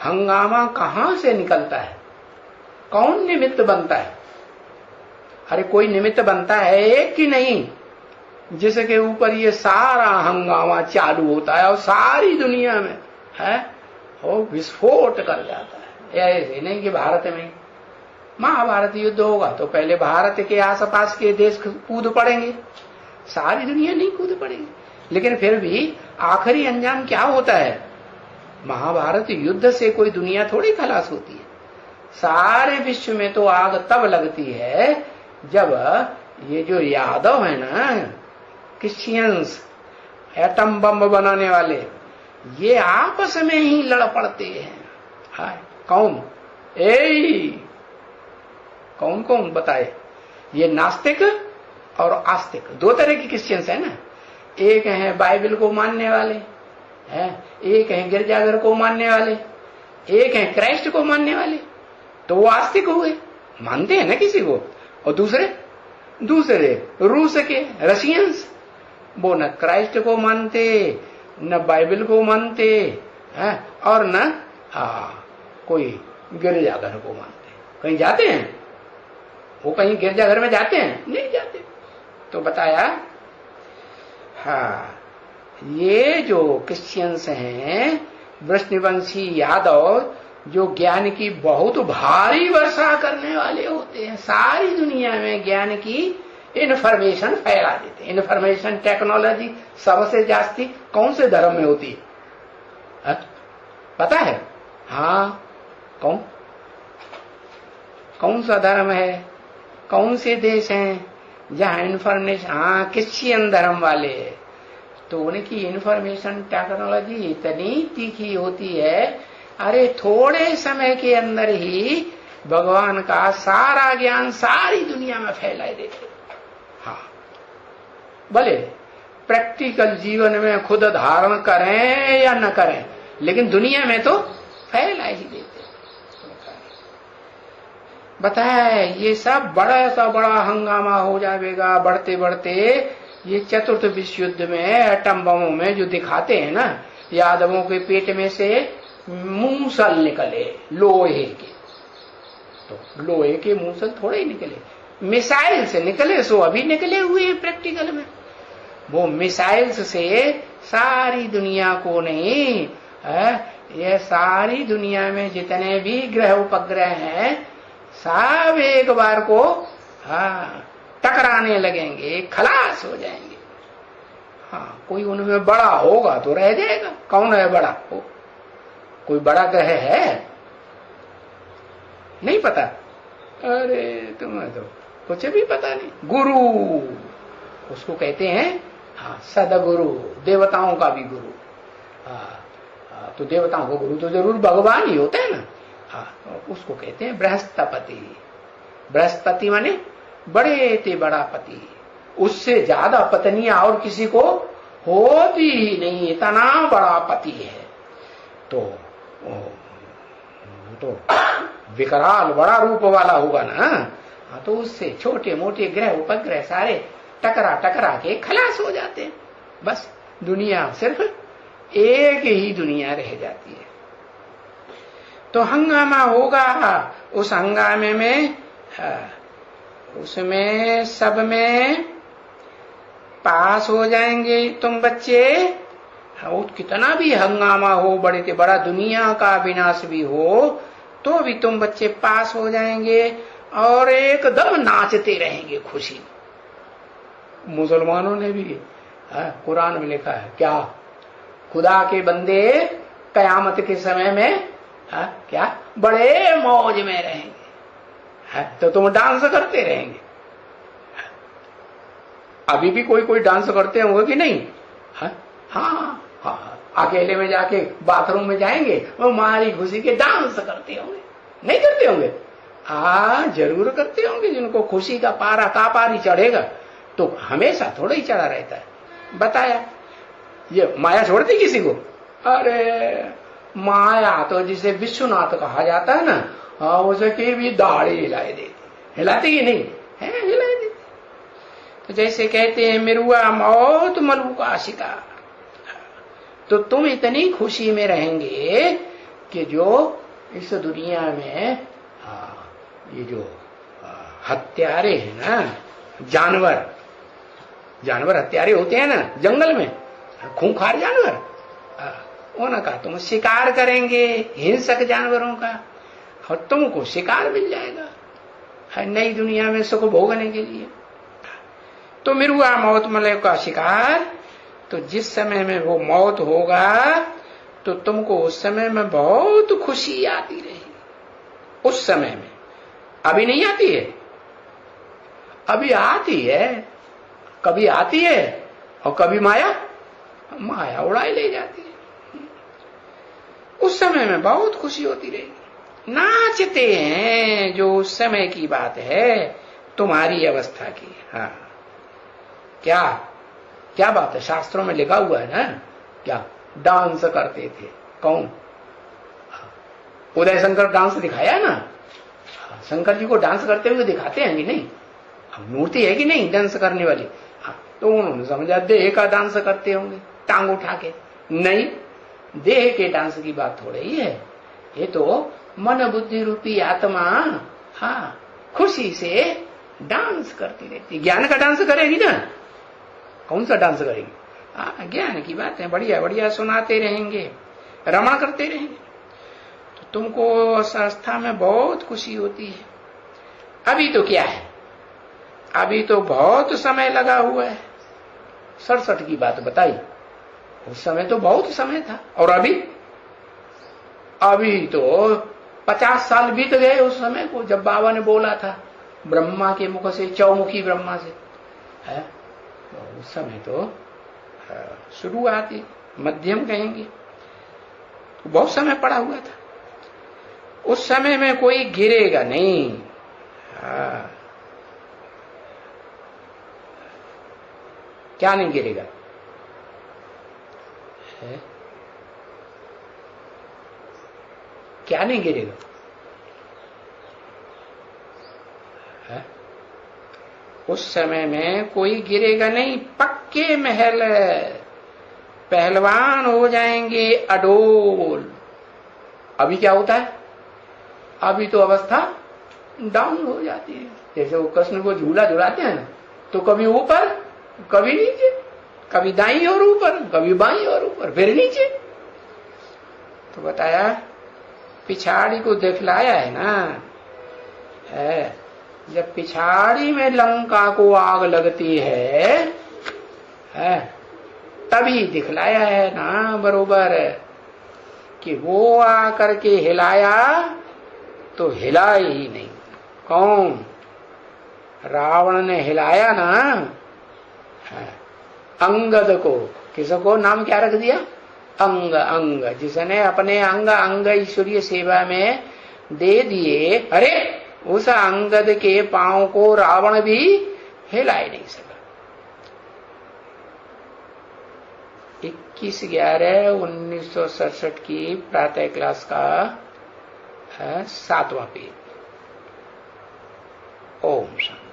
हंगामा कहां से निकलता है, कौन निमित्त बनता है? अरे कोई निमित्त बनता है कि नहीं जिसके ऊपर ये सारा हंगामा चालू होता है और सारी दुनिया में है वो विस्फोट कर जाता है। ऐसे नहीं कि भारत में महाभारत युद्ध होगा तो पहले भारत के आसपास के देश कूद पड़ेंगे, सारी दुनिया नहीं कूद पड़ेगी। लेकिन फिर भी आखिरी अंजाम क्या होता है? महाभारत युद्ध से कोई दुनिया थोड़ी खलास होती है। सारे विश्व में तो आग तब लगती है जब ये जो यादव है ना, क्रिश्चियंस, एटम बम बनाने वाले, ये आपस में ही लड़ पड़ते हैं। हाय कौन? कौन कौन बताए? ये नास्तिक और आस्तिक दो तरह के क्रिश्चियंस है ना। एक है बाइबल को मानने वाले हैं, एक है गिरजाघर को मानने वाले, एक है क्राइस्ट को मानने वाले। तो वो आस्तिक हुए, मानते हैं ना किसी को। और दूसरे रूस के रशियंस, वो न क्राइस्ट को मानते न बाइबल को मानते हैं और न कोई गिरजाघर को मानते। कहीं जाते हैं वो? कहीं गिरजाघर में जाते हैं? नहीं जाते। तो बताया हाँ ये जो क्रिश्चियंस हैं वृष्णिवंशी यादव, जो ज्ञान की बहुत भारी वर्षा करने वाले होते हैं, सारी दुनिया में ज्ञान की इन्फॉर्मेशन फैला देते हैं। इन्फॉर्मेशन टेक्नोलॉजी सबसे जास्ती कौन से धर्म में होती है? पता है? हाँ कौन सा धर्म है, कौन से देश हैं जहां इन्फॉर्मेशन? हाँ क्रिश्चियन धर्म वाले। तो उनकी इंफॉर्मेशन टेक्नोलॉजी इतनी तीखी होती है, अरे थोड़े समय के अंदर ही भगवान का सारा ज्ञान सारी दुनिया में फैला देते। हाँ, भले प्रैक्टिकल जीवन में खुद धारण करें या न करें, लेकिन दुनिया में तो फैला ही देते। बताया ये सब बड़ा सा बड़ा हंगामा हो जाएगा बढ़ते बढ़ते। ये चतुर्थ विश्व युद्ध में एटम बमों में जो दिखाते हैं ना, यादवों के पेट में से मूसल निकले लोहे के, तो लोहे के मूसल थोड़े ही निकले, मिसाइल से निकले। सो अभी निकले हुए प्रैक्टिकल में। वो मिसाइल्स से सारी दुनिया को नहीं, ये सारी दुनिया में जितने भी ग्रह उपग्रह हैं सब एक बार को टकराने लगेंगे, खलास हो जाएंगे। हाँ, कोई उनमें बड़ा होगा तो रह जाएगा। कौन है बड़ा? कोई बड़ा ग्रह है? नहीं पता? अरे तुम्हें तो कुछ भी पता नहीं। गुरु उसको कहते हैं, हाँ, सदगुरु, देवताओं का भी गुरु। तो देवताओं का गुरु तो जरूर भगवान ही होता है ना। हाँ, तो उसको कहते हैं बृहस्पति। बृहस्पति माने बड़े ते बड़ा पति, उससे ज्यादा पत्नियां और किसी को होती ही नहीं, इतना बड़ा पति है। तो विकराल बड़ा रूप वाला होगा ना। हाँ, तो उससे छोटे मोटे ग्रह उपग्रह सारे टकरा टकरा के खलास हो जाते हैं। बस दुनिया सिर्फ एक ही दुनिया रह जाती है। तो हंगामा होगा। उस हंगामे में उसमें सब में पास हो जाएंगे तुम बच्चे। कितना भी हंगामा हो, बड़े से बड़ा दुनिया का विनाश भी हो, तो भी तुम बच्चे पास हो जाएंगे और एकदम नाचते रहेंगे खुशी। मुसलमानों ने भी कुरान में लिखा है क्या, खुदा के बंदे कयामत के समय में क्या बड़े मौज में रहेंगे। तो तुम डांस करते रहेंगे। अभी भी कोई कोई डांस करते होंगे कि नहीं? हाँ, अकेले में जाके बाथरूम में जाएंगे, वो मारी खुशी के डांस करते होंगे। नहीं करते होंगे? जरूर करते होंगे। जिनको खुशी का पारा कापारी चढ़ेगा तो हमेशा थोड़ा ही चढ़ा रहता है। बताया ये माया छोड़ती किसी को? अरे माया तो जिसे विश्वनाथ कहा जाता है ना, उसके भी दाढ़ी हिलाए देती। हिलाती कि नहीं है? हिलाए देती। तो जैसे कहते हैं मिरुआ मौत मलू का शिकार। तो तुम इतनी खुशी में रहेंगे कि जो इस दुनिया में ये जो हत्यारे हैं ना, जानवर हत्यारे होते हैं ना जंगल में, खूंखार जानवर, उनका तुम शिकार करेंगे, हिंसक जानवरों का, और तुमको शिकार मिल जाएगा नई दुनिया में सुख भोगने के लिए। तो मिरुआ मौत मलय का शिकार। तो जिस समय में वो मौत होगा तो तुमको उस समय में बहुत खुशी आती रहेगी। उस समय में अभी नहीं आती है, अभी आती है, कभी आती है और कभी माया उड़ाई ले जाती है। उस समय में बहुत खुशी होती रहेगी। नाचते हैं, जो उस समय की बात है, तुम्हारी अवस्था की। हाँ, क्या बात है? शास्त्रों में लिखा हुआ है ना, क्या डांस करते थे। कौन? उदय शंकर डांस दिखाया ना। शंकर जी को डांस करते हुए दिखाते हैं कि नहीं? मूर्ति है कि नहीं डांस करने वाली? तो उन्होंने समझा देह का डांस करते होंगे टांग उठा के। नहीं, देह के डांस की बात थोड़ी ही है। ये तो मन बुद्धि रूपी आत्मा खुशी से डांस करती रहती। ज्ञान का डांस करेगी ना। कौन सा डांस करेगी? ज्ञान की बात है। बढ़िया बढ़िया सुनाते रहेंगे, रमण करते रहेंगे। तो तुमको संस्था में बहुत खुशी होती है। अभी तो क्या है, अभी तो बहुत समय लगा हुआ है। 67 की बात बताई, उस समय तो बहुत समय था। और अभी तो 50 साल बीत गए उस समय को, जब बाबा ने बोला था ब्रह्मा के मुख से, चौमुखी ब्रह्मा से। है तो उस समय तो शुरुआती, मध्यम कहेंगे। बहुत समय पड़ा हुआ था, उस समय में कोई गिरेगा नहीं। क्या नहीं गिरेगा? क्या नहीं गिरेगा? उस समय में कोई गिरेगा नहीं, पक्के महल, पहलवान हो जाएंगे अडोल। अभी क्या होता है? अभी तो अवस्था डाउन हो जाती है। जैसे वो कृष्ण को झूला झुलाते हैं ना, तो कभी ऊपर कभी नीचे, कभी दाईं और ऊपर, कभी बाईं और ऊपर, फिर नीचे। तो बताया पिछाड़ी को दिखलाया है ना, है जब पिछाड़ी में लंका को आग लगती है, तभी दिखलाया है ना बरोबर, कि वो आकर के हिलाया तो हिला ही नहीं। कौन? रावण ने हिलाया ना अंगद को। किसको नाम क्या रख दिया? अंग। अंग जिसने अपने अंग अंग ईश्वरीय सेवा में दे दिए, अरे उस अंगद के पांव को रावण भी हिला ही नहीं सका। 21/11/1967 की प्रातः क्लास का 7वां पेज। ओम शांति।